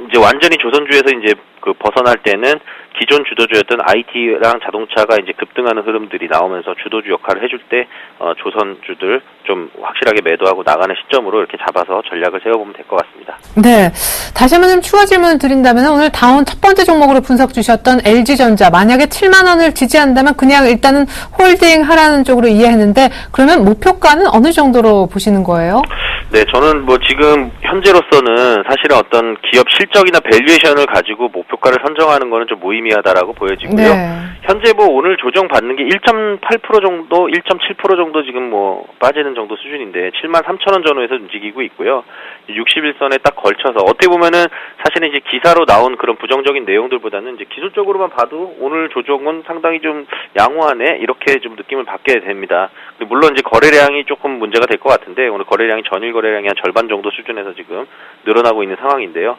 이제 완전히 조선주에서 이제 그 벗어날 때는 기존 주도주였던 IT랑 자동차가 이제 급등하는 흐름들이 나오면서 주도주 역할을 해줄 때 조선주들 좀 확실하게 매도하고 나가는 시점으로 이렇게 잡아서 전략을 세워보면 될 것 같습니다. 네. 다시 한번 좀 추가 질문을 드린다면 오늘 다운 첫 번째 종목으로 분석 주셨던 LG전자 만약에 7만 원을 지지한다면 그냥 일단은 홀딩 하라는 쪽으로 이해했는데 그러면 목표가는 어느 정도로 보시는 거예요? 네, 저는 뭐 지금 현재로서는 사실은 어떤 기업 실적이나 밸류에이션을 가지고 목표가를 선정하는 거는 좀 무의미하다라고 보여지고요. 네. 현재 뭐 오늘 조정 받는 게 1.8% 정도, 1.7% 정도 지금 뭐 빠지는 정도 수준인데 73,000원 전후에서 움직이고 있고요. 61선에 딱 걸쳐서 어떻게 보면은 사실은 이제 기사로 나온 그런 부정적인 내용들보다는 이제 기술적으로만 봐도 오늘 조정은 상당히 좀 양호하네 이렇게 좀 느낌을 받게 됩니다. 물론 이제 거래량이 조금 문제가 될 것 같은데 오늘 거래량이 전일 거래량이 한 절반 정도 수준에서 지금 늘어나고 있는 상황인데요.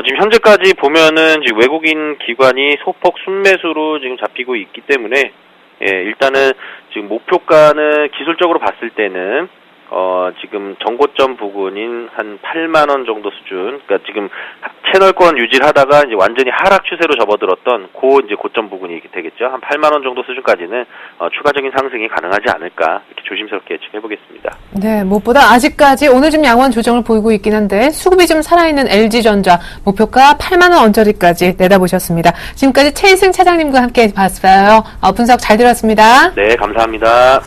지금 현재까지 보면은 지금 외국인 기관이 소폭 순매수로 지금 잡히고 있기 때문에 일단은 지금 목표가는 기술적으로 봤을 때는 지금 정고점 부근인 한 8만 원 정도 수준, 그러니까 지금 채널권 유지를 하다가 이제 완전히 하락 추세로 접어들었던 이제 고점 부근이 되겠죠. 한 8만 원 정도 수준까지는 추가적인 상승이 가능하지 않을까 이렇게 조심스럽게 예측해 보겠습니다. 네, 무엇보다 아직까지 오늘 좀 양호한 조정을 보이고 있긴 한데 수급이 좀 살아있는 LG전자 목표가 8만 원 언저리까지 내다보셨습니다. 지금까지 최희승 차장님과 함께 봤어요. 분석 잘 들었습니다. 네, 감사합니다.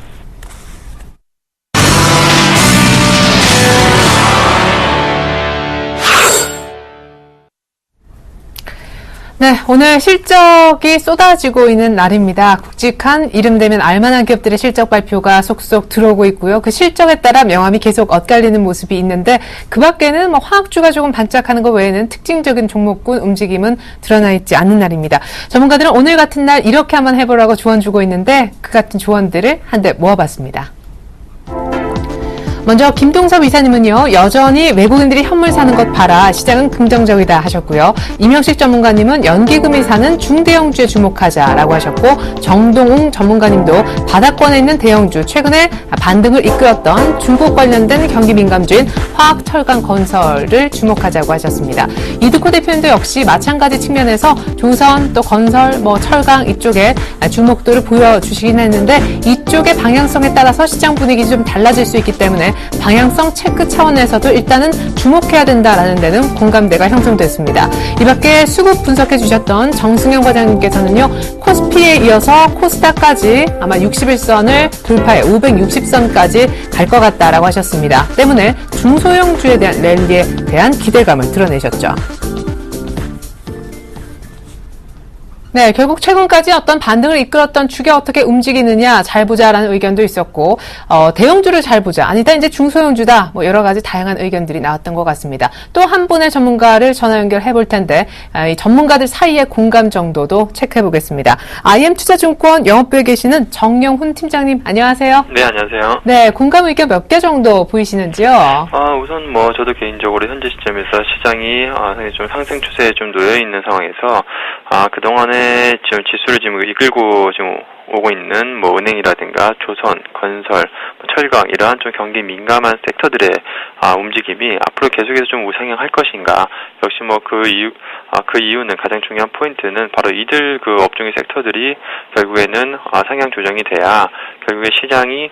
네, 오늘 실적이 쏟아지고 있는 날입니다. 굵직한 이름되면 알만한 기업들의 실적 발표가 속속 들어오고 있고요. 그 실적에 따라 명암이 계속 엇갈리는 모습이 있는데 그 밖에는 뭐 화학주가 조금 반짝하는 것 외에는 특징적인 종목군 움직임은 드러나 있지 않는 날입니다. 전문가들은 오늘 같은 날 이렇게 한번 해보라고 조언 주고 있는데 그 같은 조언들을 한데 모아봤습니다. 먼저 김동섭 이사님은요. 여전히 외국인들이 현물 사는 것 봐라. 시장은 긍정적이다 하셨고요. 임영식 전문가님은 연기금이 사는 중대형주에 주목하자라고 하셨고 정동웅 전문가님도 바닥권에 있는 대형주 최근에 반등을 이끌었던 중국 관련된 경기 민감주인 화학, 철강, 건설을 주목하자고 하셨습니다. 이두코 대표님도 역시 마찬가지 측면에서 조선 또 건설, 철강 이쪽에 주목도를 보여주시긴 했는데 이쪽의 방향성에 따라서 시장 분위기 좀 달라질 수 있기 때문에 방향성 체크 차원에서도 일단은 주목해야 된다라는 데는 공감대가 형성됐습니다. 이 밖에 수급 분석해 주셨던 정승영 과장님께서는요. 코스피에 이어서 코스닥까지 아마 61선을 돌파해 560선까지 갈 것 같다라고 하셨습니다. 때문에 중소형주에 대한 랠리에 대한 기대감을 드러내셨죠. 네, 결국 최근까지 어떤 반등을 이끌었던 축이 어떻게 움직이느냐 잘 보자라는 의견도 있었고 대형주를 잘 보자 아니다 이제 중소형주다 여러 가지 다양한 의견들이 나왔던 것 같습니다. 또 한 분의 전문가를 전화 연결해 볼 텐데 이 전문가들 사이의 공감 정도도 체크해 보겠습니다. IM투자증권 영업부에 계시는 정영훈 팀장님 안녕하세요. 네, 안녕하세요. 네, 공감 의견 몇 개 정도 보이시는지요? 우선 저도 개인적으로 현재 시점에서 시장이 상당히 좀 상승 추세에 좀 놓여 있는 상황에서 그동안에 지금 지수를 지금 이끌고 지금 오고 있는 은행이라든가 조선, 건설, 철강 이러한 좀 경기 민감한 섹터들의 움직임이 앞으로 계속해서 좀 우상향할 것인가. 역시 그 이유는 가장 중요한 포인트는 바로 이들 그 업종의 섹터들이 결국에는 상향 조정이 돼야 결국에 시장이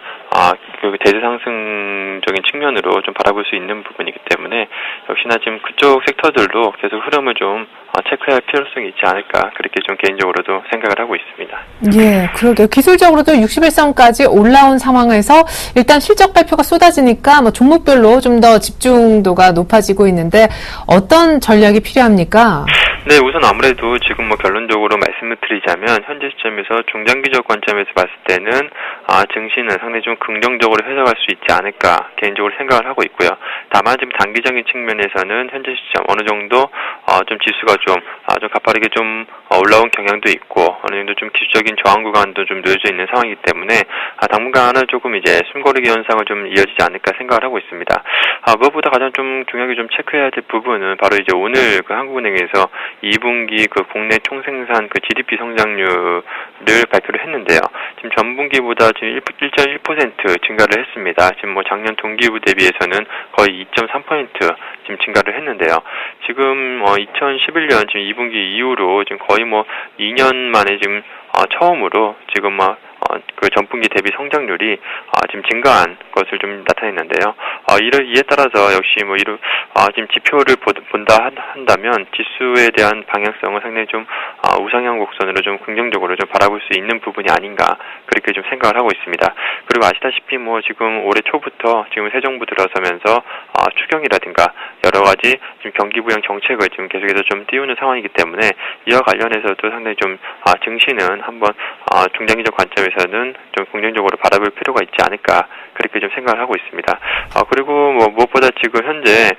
대대상승적인 측면으로 좀 바라볼 수 있는 부분이기 때문에 역시나 지금 그쪽 섹터들도 계속 흐름을 좀 체크해야 할 필요성이 있지 않을까 그렇게 좀 개인적으로도 생각을 하고 있습니다. 예, 그러게요. 기술적으로도 61선까지 올라온 상황에서 일단 실적 발표가 쏟아지니까 종목별로 좀 더 집중도가 높아지고 있는데 어떤 전략이 필요합니까? 네, 우선 아무래도 지금 결론적으로 말씀을 드리자면 현재 시점에서 중장기적 관점에서 봤을 때는 증시는 상당히 좀 긍정적으로 해석할 수 있지 않을까 개인적으로 생각을 하고 있고요. 다만 지금 단기적인 측면에서는 현재 시점 어느 정도 좀 지수가 좀 가파르게 좀 올라온 경향도 있고 어느 정도 좀 기술적인 저항 구간도 좀 놓여져 있는 상황이기 때문에 당분간은 조금 이제 숨고르기 현상을 좀 이어지지 않을까 생각을 하고 있습니다. 무엇보다 가장 좀 중요하게 좀 체크해야 될 부분은 바로 이제 오늘 그 한국은행에서 2분기 그 국내 총생산 그 GDP 성장률을 발표를 했는데요. 지금 지금 전분기보다 지금 1.1% 증가를 했습니다. 지금 뭐 작년 동기부 대비해서는 거의 2.3% 지금 증가를 했는데요. 지금 2011년 지금 2분기 이후로 지금 거의 뭐 2년 만에 지금 처음으로 지금 그 전분기 대비 성장률이 지금 증가한 것을 좀 나타냈는데요. 이에 따라서 역시 지금 지표를 본다 한다면 지수에 대한 방향성은 상당히 좀 우상향 곡선으로 좀 긍정적으로 좀 바라볼 수 있는 부분이 아닌가 그렇게 좀 생각을 하고 있습니다. 그리고 아시다시피 뭐 지금 올해 초부터 지금 새 정부 들어서면서 추경이라든가 여러 가지 지금 경기 부양 정책을 지금 계속해서 좀 띄우는 상황이기 때문에 이와 관련해서도 상당히 좀 증시는 한번 중장기적 관점에서는 좀 긍정적으로 바라볼 필요가 있지 않을까 그렇게 좀 생각을 하고 있습니다. 그리고 뭐 무엇보다 지금 현재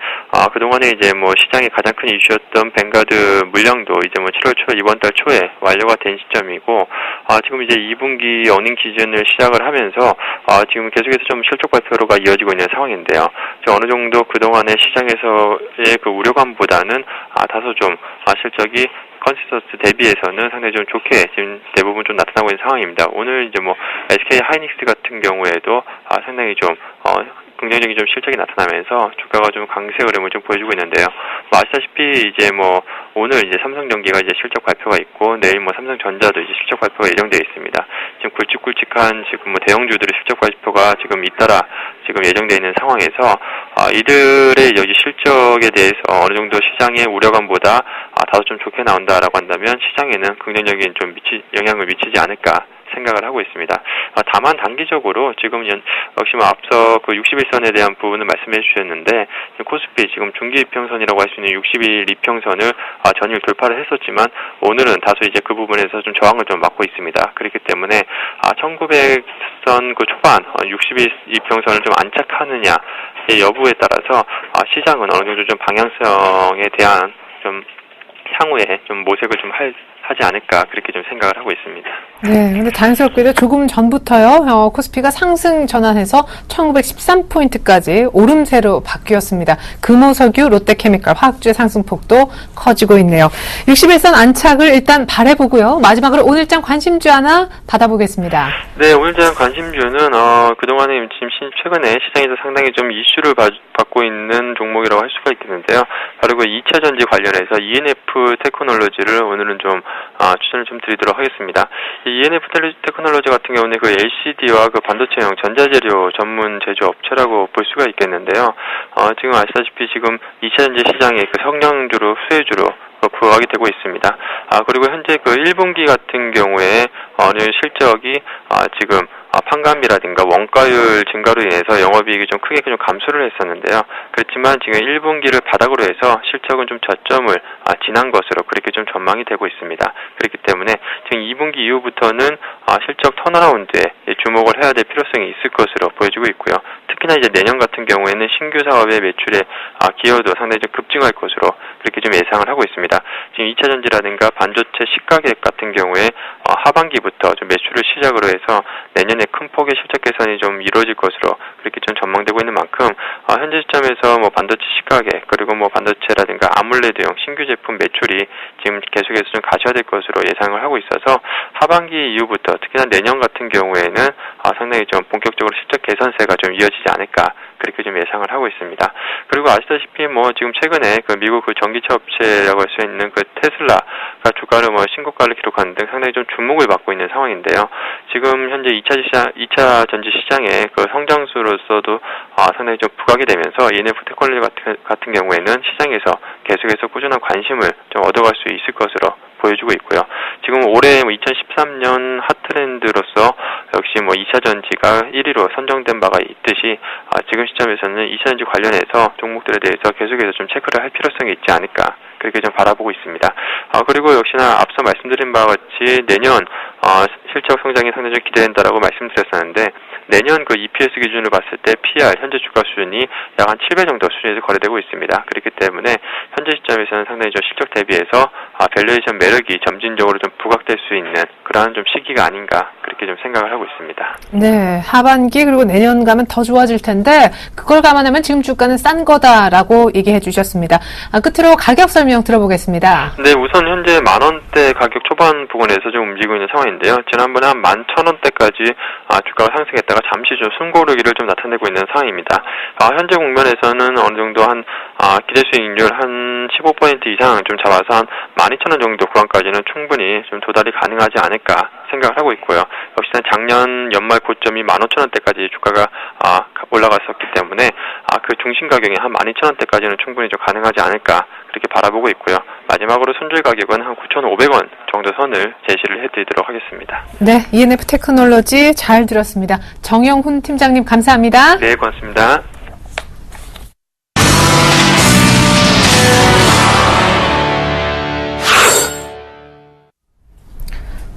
그동안에 이제 뭐 시장의 가장 큰 이슈였던 뱅가드 물량도 이제 뭐 7월 초 이번 달 초에 완료가 된 시점이고 지금 이제 2분기 어닝 기준을 시작을 하면서 지금 계속해서 좀 실적 발표가 이어지고 있는 상황인데요. 어느 정도 그동안의 시장에서의 그 우려감보다는 다소 좀 실적이 컨센서스 대비해서는 상당히 좀 좋게 지금 대부분 좀 나타나고 있는 상황입니다. 오늘 이제 뭐 SK 하이닉스 같은 경우에도 상당히 좀 긍정적인 좀 실적이 나타나면서 주가가 좀 강세 흐름을 좀 보여주고 있는데요. 아시다시피 이제 뭐 오늘 이제 삼성전기가 이제 실적 발표가 있고 내일 뭐 삼성전자도 이제 실적 발표가 예정되어 있습니다. 지금 굵직굵직한 지금 뭐 대형주들의 실적 발표가 지금 잇따라 지금 예정되어 있는 상황에서 이들의 여기 실적에 대해서 어느 정도 시장의 우려감보다 다소 좀 좋게 나온다라고 한다면 시장에는 긍정적인 좀 영향을 미치지 않을까 생각을 하고 있습니다. 다만 단기적으로 지금 역시 뭐 앞서 그 61선에 대한 부분을 말씀해 주셨는데 코스피 지금 중기 이평선이라고 할 수 있는 60일 이평선을 전일 돌파를 했었지만 오늘은 다소 이제 그 부분에서 좀 저항을 좀 맞고 있습니다. 그렇기 때문에 1900선 그 초반 60일 이평선을 좀 안착하느냐의 여부에 따라서 시장은 어느 정도 좀 방향성에 대한 좀 향후에 좀 모색을 좀 하지 않을까 그렇게 좀 생각을 하고 있습니다. 네, 근데 다행스럽게도 조금 전부터요, 코스피가 상승 전환해서 1913포인트까지 오름세로 바뀌었습니다. 금호석유, 롯데케미칼, 화학주의 상승폭도 커지고 있네요. 61선 안착을 일단 바라보고요. 마지막으로 오늘장 관심주 하나 받아보겠습니다. 네, 오늘장 관심주는 그동안에 지금 최근에 시장에서 상당히 좀 이슈를 받고 있는 종목이라고 할 수가 있겠는데요. 바로 그 2차 전지 관련해서 ENF 테크놀로지를 오늘은 좀 추천을 좀 드리도록 하겠습니다. 이 ENF 테크놀로지 같은 경우는 그 LCD와 그 반도체용 전자재료 전문 제조업체라고 볼 수가 있겠는데요. 지금 아시다시피 지금 2차 전지 시장의 그 성장주로 수혜주로 부각이 되고 있습니다. 그리고 현재 그 1분기 같은 경우에 어느 실적이 지금 판감비라든가 원가율 증가로 인해서 영업이익이 좀 크게 좀 감소를 했었는데요. 그렇지만 지금 1분기를 바닥으로 해서 실적은 좀 저점을 지난 것으로 그렇게 좀 전망이 되고 있습니다. 그렇기 때문에 지금 2분기 이후부터는 실적 턴어라운드에 주목을 해야 될 필요성이 있을 것으로 보여지고 있고요. 특히나 이제 내년 같은 경우에는 신규 사업의 매출의 기여도 상당히 좀 급증할 것으로 그렇게 좀 예상을 하고 있습니다. 지금 2차 전지라든가 반도체 시가격 같은 경우에 하반기부터 좀 매출을 시작으로 해서 내년에 큰 폭의 실적 개선이 좀 이루어질 것으로 그렇게 좀 전망되고 있는 만큼 현재 시점에서 뭐 반도체 시가격 그리고 뭐 반도체라든가 아몰레드용 신규 제품 매출이 지금 계속해서 좀 가셔야 될 것으로 예상을 하고 있어서 하반기 이후부터 특히나 내년 같은 경우에는 상당히 좀 본격적으로 실적 개선세가 좀 이어지지 않을까 그렇게 좀 예상을 하고 있습니다. 그리고 아시다시피 뭐 지금 최근에 그 미국 그 전기차 업체라고 할 수 있는 그 테슬라가 주가를 뭐 신고가를 기록하는 등 상당히 좀 주목을 받고 있는 상황인데요. 지금 현재 2차 전지 시장의 그 성장수로서도 상당히 좀 부각이 되면서 ENF 테크놀로지 같은 경우에는 시장에서 계속해서 꾸준한 관심을 좀 얻어갈 수 있을 것으로 보여주고 있고요. 지금 올해 2013년 핫트렌드로서 역시 뭐 2차 전지가 1위로 선정된 바가 있듯이 지금 시점에서는 2차 전지 관련해서 종목들에 대해서 계속해서 좀 체크를 할 필요성이 있지 않을까 그렇게 좀 바라보고 있습니다. 그리고 역시나 앞서 말씀드린 바와 같이 내년 실적 성장이 상당히 좀 기대된다라고 말씀드렸었는데 내년 그 EPS 기준으로 봤을 때 PR 현재 주가 수준이 약 한 7배 정도 수준에서 거래되고 있습니다. 그렇기 때문에 현재 시점에서는 상당히 좀 실적 대비해서 밸류에이션 매력이 점진적으로 좀 부각될 수 있는 그러한 좀 시기가 아닌가 그렇게 그렇게 좀 생각을 하고 있습니다. 네, 하반기 그리고 내년 가면 더 좋아질 텐데 그걸 감안하면 지금 주가는 싼 거다라고 얘기해 주셨습니다. 끝으로 가격 설명 들어보겠습니다. 네, 우선 현재 10,000원대 가격 초반 부근에서 좀 움직이고 있는 상황인데요. 지난번에 한 11,000원대까지 주가가 상승했다가 잠시 좀 숨고르기를 좀 나타내고 있는 상황입니다. 현재 국면에서는 어느 정도 한 기대 수익률 한 15% 이상 좀 잡아서 한 12,000원 정도 구간까지는 충분히 좀 도달이 가능하지 않을까 생각을 하고 있고요. 역시나 작년 연말 고점이 15,000원대까지 주가가 올라갔었기 때문에 그 중심 가격이 한 12,000원대까지는 충분히 좀 가능하지 않을까 그렇게 바라보고 있고요. 마지막으로 손절 가격은 한 9,500원 정도 선을 제시를 해드리도록 하겠습니다. 네, ENF 테크놀로지 잘 들었습니다. 정영훈 팀장님 감사합니다. 네, 고맙습니다.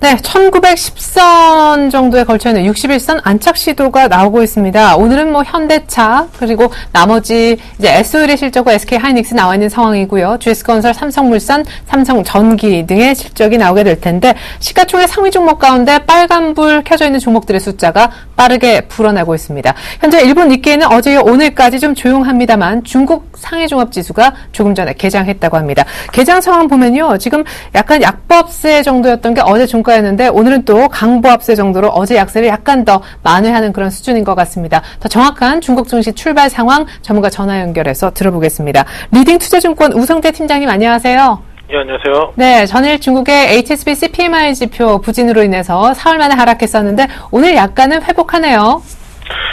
네, 1910선 정도에 걸쳐 있는 61선 안착 시도가 나오고 있습니다. 오늘은 현대차 그리고 나머지 이제 S-오일의 실적과 SK 하이닉스 나와 있는 상황이고요. GS건설, 삼성물산, 삼성전기 등의 실적이 나오게 될 텐데 시가총액 상위 종목 가운데 빨간불 켜져 있는 종목들의 숫자가 빠르게 불어나고 있습니다. 현재 일본 니케이는 어제와 오늘까지 좀 조용합니다만 중국 상해종합지수가 조금 전에 개장했다고 합니다. 개장 상황 보면요, 지금 약간 약보합세 정도였던 게 어제 종가였는데 오늘은 또 강보합세 정도로 어제 약세를 약간 더 만회하는 그런 수준인 것 같습니다. 더 정확한 중국 증시 출발 상황 전문가 전화 연결해서 들어보겠습니다. 리딩투자증권 우성태 팀장님 안녕하세요. 예, 안녕하세요. 네, 전일 중국의 HSBC PMI 지표 부진으로 인해서 4월 만에 하락했었는데 오늘 약간은 회복하네요.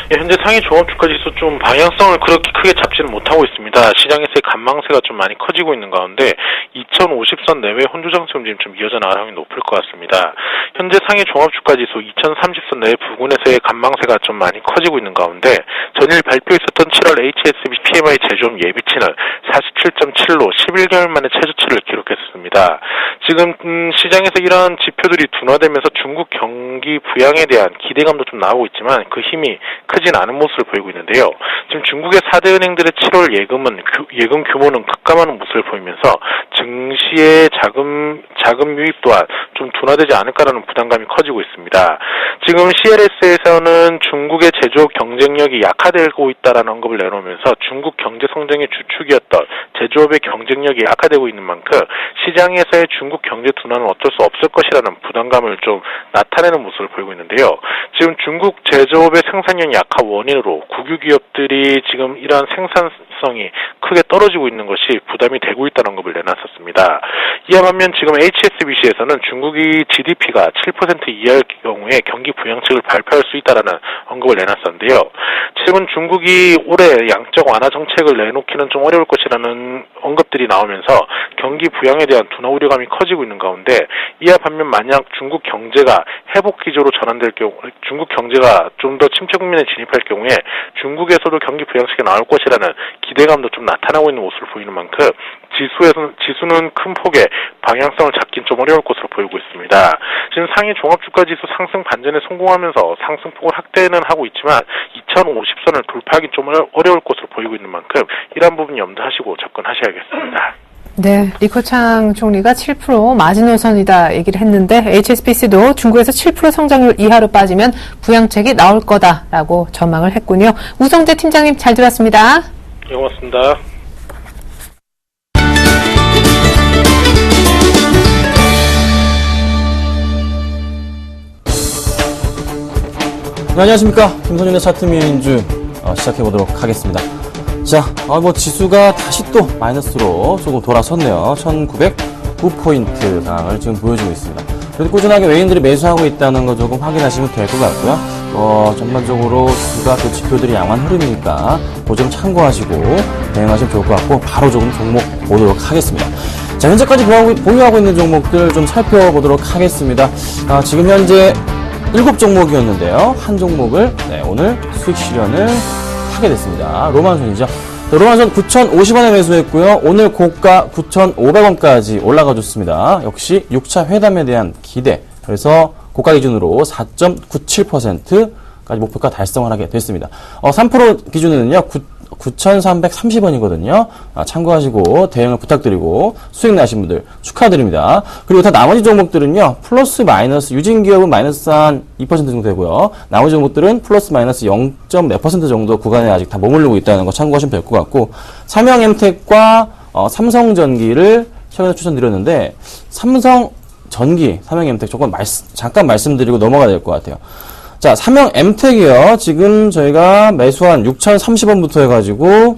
예, 현재 상해 종합주가지수 좀 방향성을 그렇게 크게 잡지는 못하고 있습니다. 시장에서의 관망세가 좀 많이 커지고 있는 가운데 2050선 내외 혼조장세 움직임 좀 이어져 나갈 확률이 높을 것 같습니다. 현재 상해 종합주가지수 2030선 내외 부근에서의 관망세가 좀 많이 커지고 있는 가운데 전일 발표했었던 7월 HSBC PMI 제조업 예비치는 47.7로 11개월 만에 최저치를 기록했습니다. 지금 시장에서 이러한 지표들이 둔화되면서 중국 경기 부양에 대한 기대감도 좀 나오고 있지만 그 힘이 크진 않은 모습을 보이고 있는데요. 지금 중국의 4대 은행들의 7월 예금 규모는 급감하는 모습을 보이면서 증시의 자금 유입 또한 좀 둔화되지 않을까라는 부담감이 커지고 있습니다. 지금 CLS에서는 중국의 제조업 경쟁력이 약화되고 있다라는 언급을 내놓으면서 중국 경제 성장의 주축이었던 제조업의 경쟁력이 약화되고 있는 만큼 시장에서의 중국 경제 둔화는 어쩔 수 없을 것이라는 부담감을 좀 나타내는 모습을 보이고 있는데요. 지금 중국 제조업의 생산력 약화 원인으로 국유 기업들이 지금 이러한 생산성이 크게 떨어지고 있는 것이 부담이 되고 있다는 언급을 내놨었습니다. 이와 반면 지금 HSBC에서는 중국이 GDP가 7% 이하일 경우에 경기 부양책을 발표할 수 있다라는 언급을 내놨었는데요. 최근 중국이 올해 양적 완화 정책을 내놓기는 좀 어려울 것이라는 언급들이 나오면서 경기 부양에 대한 둔화 우려감이 커지고 있는 가운데 이와 반면 만약 중국 경제가 회복 기조로 전환될 경우 중국 경제가 좀 더 침체 국면에 진입할 경우에 중국에서도 경기 부양책이 나올 것이라는 기대감도 좀 나타나고 있는 모습을 보이는 만큼 지수는 큰 폭의 방향성을 잡긴 좀 어려울 것으로 보이고 있습니다. 지금 상해 종합주가지수 상승 반전에 성공하면서 상승폭을 확대는 하고 있지만 2050선을 돌파하기 좀 어려울 것으로 보이고 있는 만큼 이러한 부분 염두하시고 접근하셔야겠습니다. 네, 리커창 총리가 7% 마지노선이다 얘기를 했는데 HSBC도 중국에서 7% 성장률 이하로 빠지면 부양책이 나올 거다라고 전망을 했군요. 우성재 팀장님 잘 들었습니다. 네, 고맙습니다. 네, 안녕하십니까. 김선윤의 차트민주 시작해보도록 하겠습니다. 자, 지수가 다시 또 마이너스로 조금 돌아섰네요. 1909포인트 상황을 지금 보여주고 있습니다. 그래도 꾸준하게 외인들이 매수하고 있다는 거 조금 확인하시면 될 것 같고요. 전반적으로 주가 그 지표들이 양호한 흐름이니까 그거 좀 참고하시고 대응하시면 좋을 것 같고 바로 조금 종목 보도록 하겠습니다. 자, 현재까지 보유하고 있는 종목들 좀 살펴보도록 하겠습니다. 지금 현재 7종목이었는데요. 한 종목을 오늘 수익 실현을 하게 됐습니다. 로만손이죠. 로만손 9,050원에 매수했고요. 오늘 고가 9,500원까지 올라가 줬습니다. 역시 6차 회담에 대한 기대. 그래서 고가 기준으로 4.97%까지 목표가 달성을 하게 됐습니다. 3% 기준으로는요. 9,330원이거든요. 참고하시고 대응을 부탁드리고 수익 나신 분들 축하드립니다. 그리고 다 나머지 종목들은요. 플러스 마이너스 유진 기업은 마이너스 한 2% 정도 되고요. 나머지 종목들은 플러스 마이너스 0.몇% 정도 구간에 아직 다 머무르고 있다는 거 참고하시면 될 것 같고 삼성엠텍과 삼성전기를 최근에 추천드렸는데 삼성전기, 삼성엠텍 조금 잠깐 말씀드리고 넘어가야 될 것 같아요. 자, 삼성엠텍이요. 지금 저희가 매수한 6,030원부터 해가지고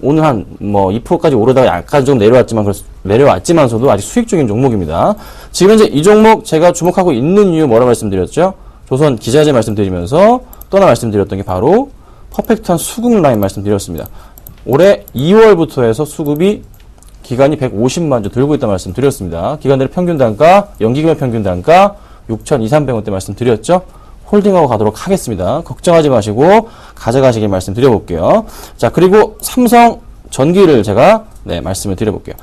오늘 2%까지 오르다가 약간 좀 내려왔지만서도 아직 수익 중인 종목입니다. 지금 현재 이 종목 제가 주목하고 있는 이유 뭐라고 말씀드렸죠? 조선 기자재 말씀드리면서 또 하나 말씀드렸던 게 바로 퍼펙트한 수급 라인 말씀드렸습니다. 올해 2월부터 해서 수급이 기간이 150만 주 들고 있다 말씀드렸습니다. 기관들의 평균 단가, 연기금의 평균 단가 6,200~300원대 말씀드렸죠? 홀딩하고 가도록 하겠습니다. 걱정하지 마시고 가져가시길 말씀드려볼게요. 자, 그리고 삼성전기를 제가 말씀을 드려볼게요.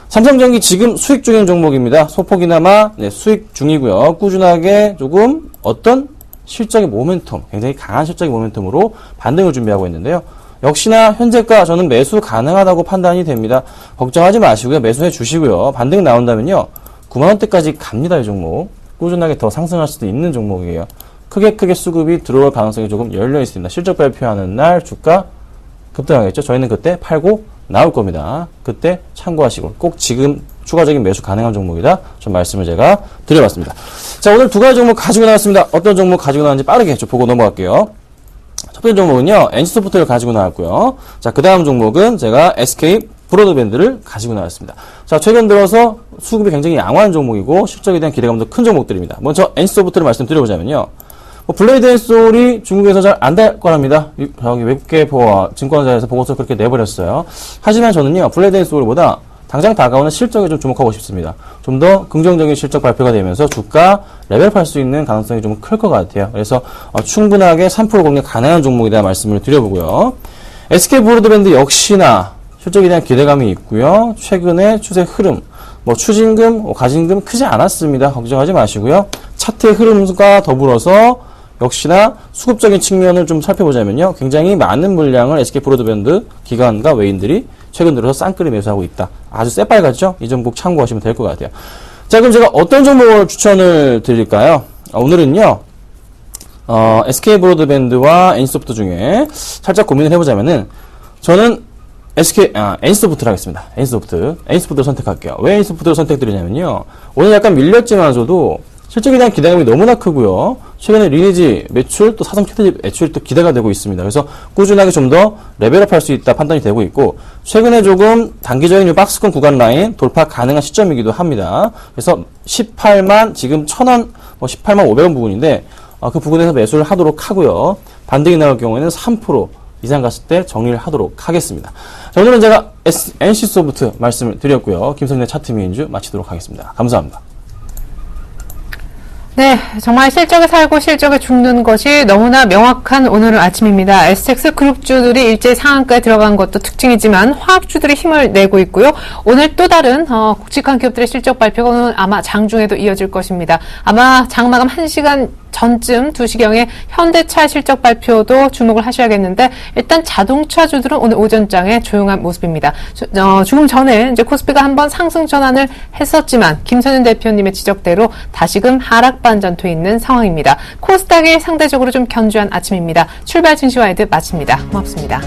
삼성전기 지금 수익 중인 종목입니다. 소폭이나마 수익 중이고요. 꾸준하게 조금 어떤 실적의 모멘텀, 굉장히 강한 실적의 모멘텀으로 반등을 준비하고 있는데요. 역시나 현재가 저는 매수 가능하다고 판단이 됩니다. 걱정하지 마시고요. 매수해 주시고요. 반등 나온다면요. 9만원대까지 갑니다. 이 종목. 꾸준하게 더 상승할 수도 있는 종목이에요. 크게 수급이 들어올 가능성이 조금 열려 있습니다. 실적 발표하는 날 주가 급등하겠죠. 저희는 그때 팔고 나올 겁니다. 그때 참고하시고 꼭 지금 추가적인 매수 가능한 종목이다. 좀 말씀을 제가 드려봤습니다. 자, 오늘 두 가지 종목 가지고 나왔습니다. 어떤 종목 가지고 나왔는지 빠르게 좀 보고 넘어갈게요. 첫 번째 종목은요, NC소프트를 가지고 나왔고요. 자, 그 다음 종목은 제가 SK 브로드밴드를 가지고 나왔습니다. 자, 최근 들어서 수급이 굉장히 양호한 종목이고 실적에 대한 기대감도 큰 종목들입니다. 먼저 NC소프트를 말씀드려보자면요. 블레이드 앤 소울이 중국에서 잘 안 될 거랍니다. 저기 외국계 증권사에서 보고서 그렇게 내버렸어요. 하지만 저는요, 블레이드 앤 소울보다 당장 다가오는 실적에 좀 주목하고 싶습니다. 좀 더 긍정적인 실적 발표가 되면서 주가 레벨업할 수 있는 가능성이 좀 클 것 같아요. 그래서 충분하게 3% 공략 가능한 종목이다 말씀을 드려보고요. SK 브로드밴드 역시나 실적에 대한 기대감이 있고요. 최근의 추세 흐름, 추진금, 가진금 크지 않았습니다. 걱정하지 마시고요. 차트의 흐름과 더불어서 역시나 수급적인 측면을 좀 살펴보자면요. 굉장히 많은 물량을 SK 브로드밴드 기관과 외인들이 최근 들어서 쌍끌이 매수하고 있다. 아주 새빨갛죠? 이 종목 참고하시면 될 것 같아요. 자, 그럼 제가 어떤 종목을 추천을 드릴까요? 오늘은요, SK 브로드밴드와 NC소프트 중에 살짝 고민을 해보자면은, 저는 NC소프트를 하겠습니다. NC소프트를 선택할게요. 왜 NC소프트를 선택드리냐면요. 오늘 약간 밀렸지만서도 실적에 대한 기대감이 너무나 크고요. 최근에 리니지 매출 또 사상 최대 매출도 기대가 되고 있습니다. 그래서 꾸준하게 좀 더 레벨업 할 수 있다 판단이 되고 있고, 최근에 조금 단기적인 박스권 구간 라인 돌파 가능한 시점이기도 합니다. 그래서 18만 지금 1,000원, 18만 500원 부분인데 그 부분에서 매수를 하도록 하고요. 반등이 나올 경우에는 3% 이상 갔을 때 정리를 하도록 하겠습니다. 자, 오늘은 제가 NC소프트 말씀을 드렸고요. 김선진의 차트 미인주 마치도록 하겠습니다. 감사합니다. 네, 정말 실적에 살고 실적에 죽는 것이 너무나 명확한 오늘 아침입니다. STX 그룹주들이 일제히 상한가에 들어간 것도 특징이지만 화학주들이 힘을 내고 있고요. 오늘 또 다른 굵직한 기업들의 실적 발표가 오늘 아마 장중에도 이어질 것입니다. 아마 장마감 1시간 전쯤 2시경에 현대차 실적 발표도 주목을 하셔야겠는데, 일단 자동차주들은 오늘 오전장에 조용한 모습입니다. 조금 전에 이제 코스피가 한번 상승 전환을 했었지만 김선윤 대표님의 지적대로 다시금 하락 반전돼 있는 상황입니다. 코스닥이 상대적으로 좀 견조한 아침입니다. 출발 증시와이드 마칩니다. 고맙습니다.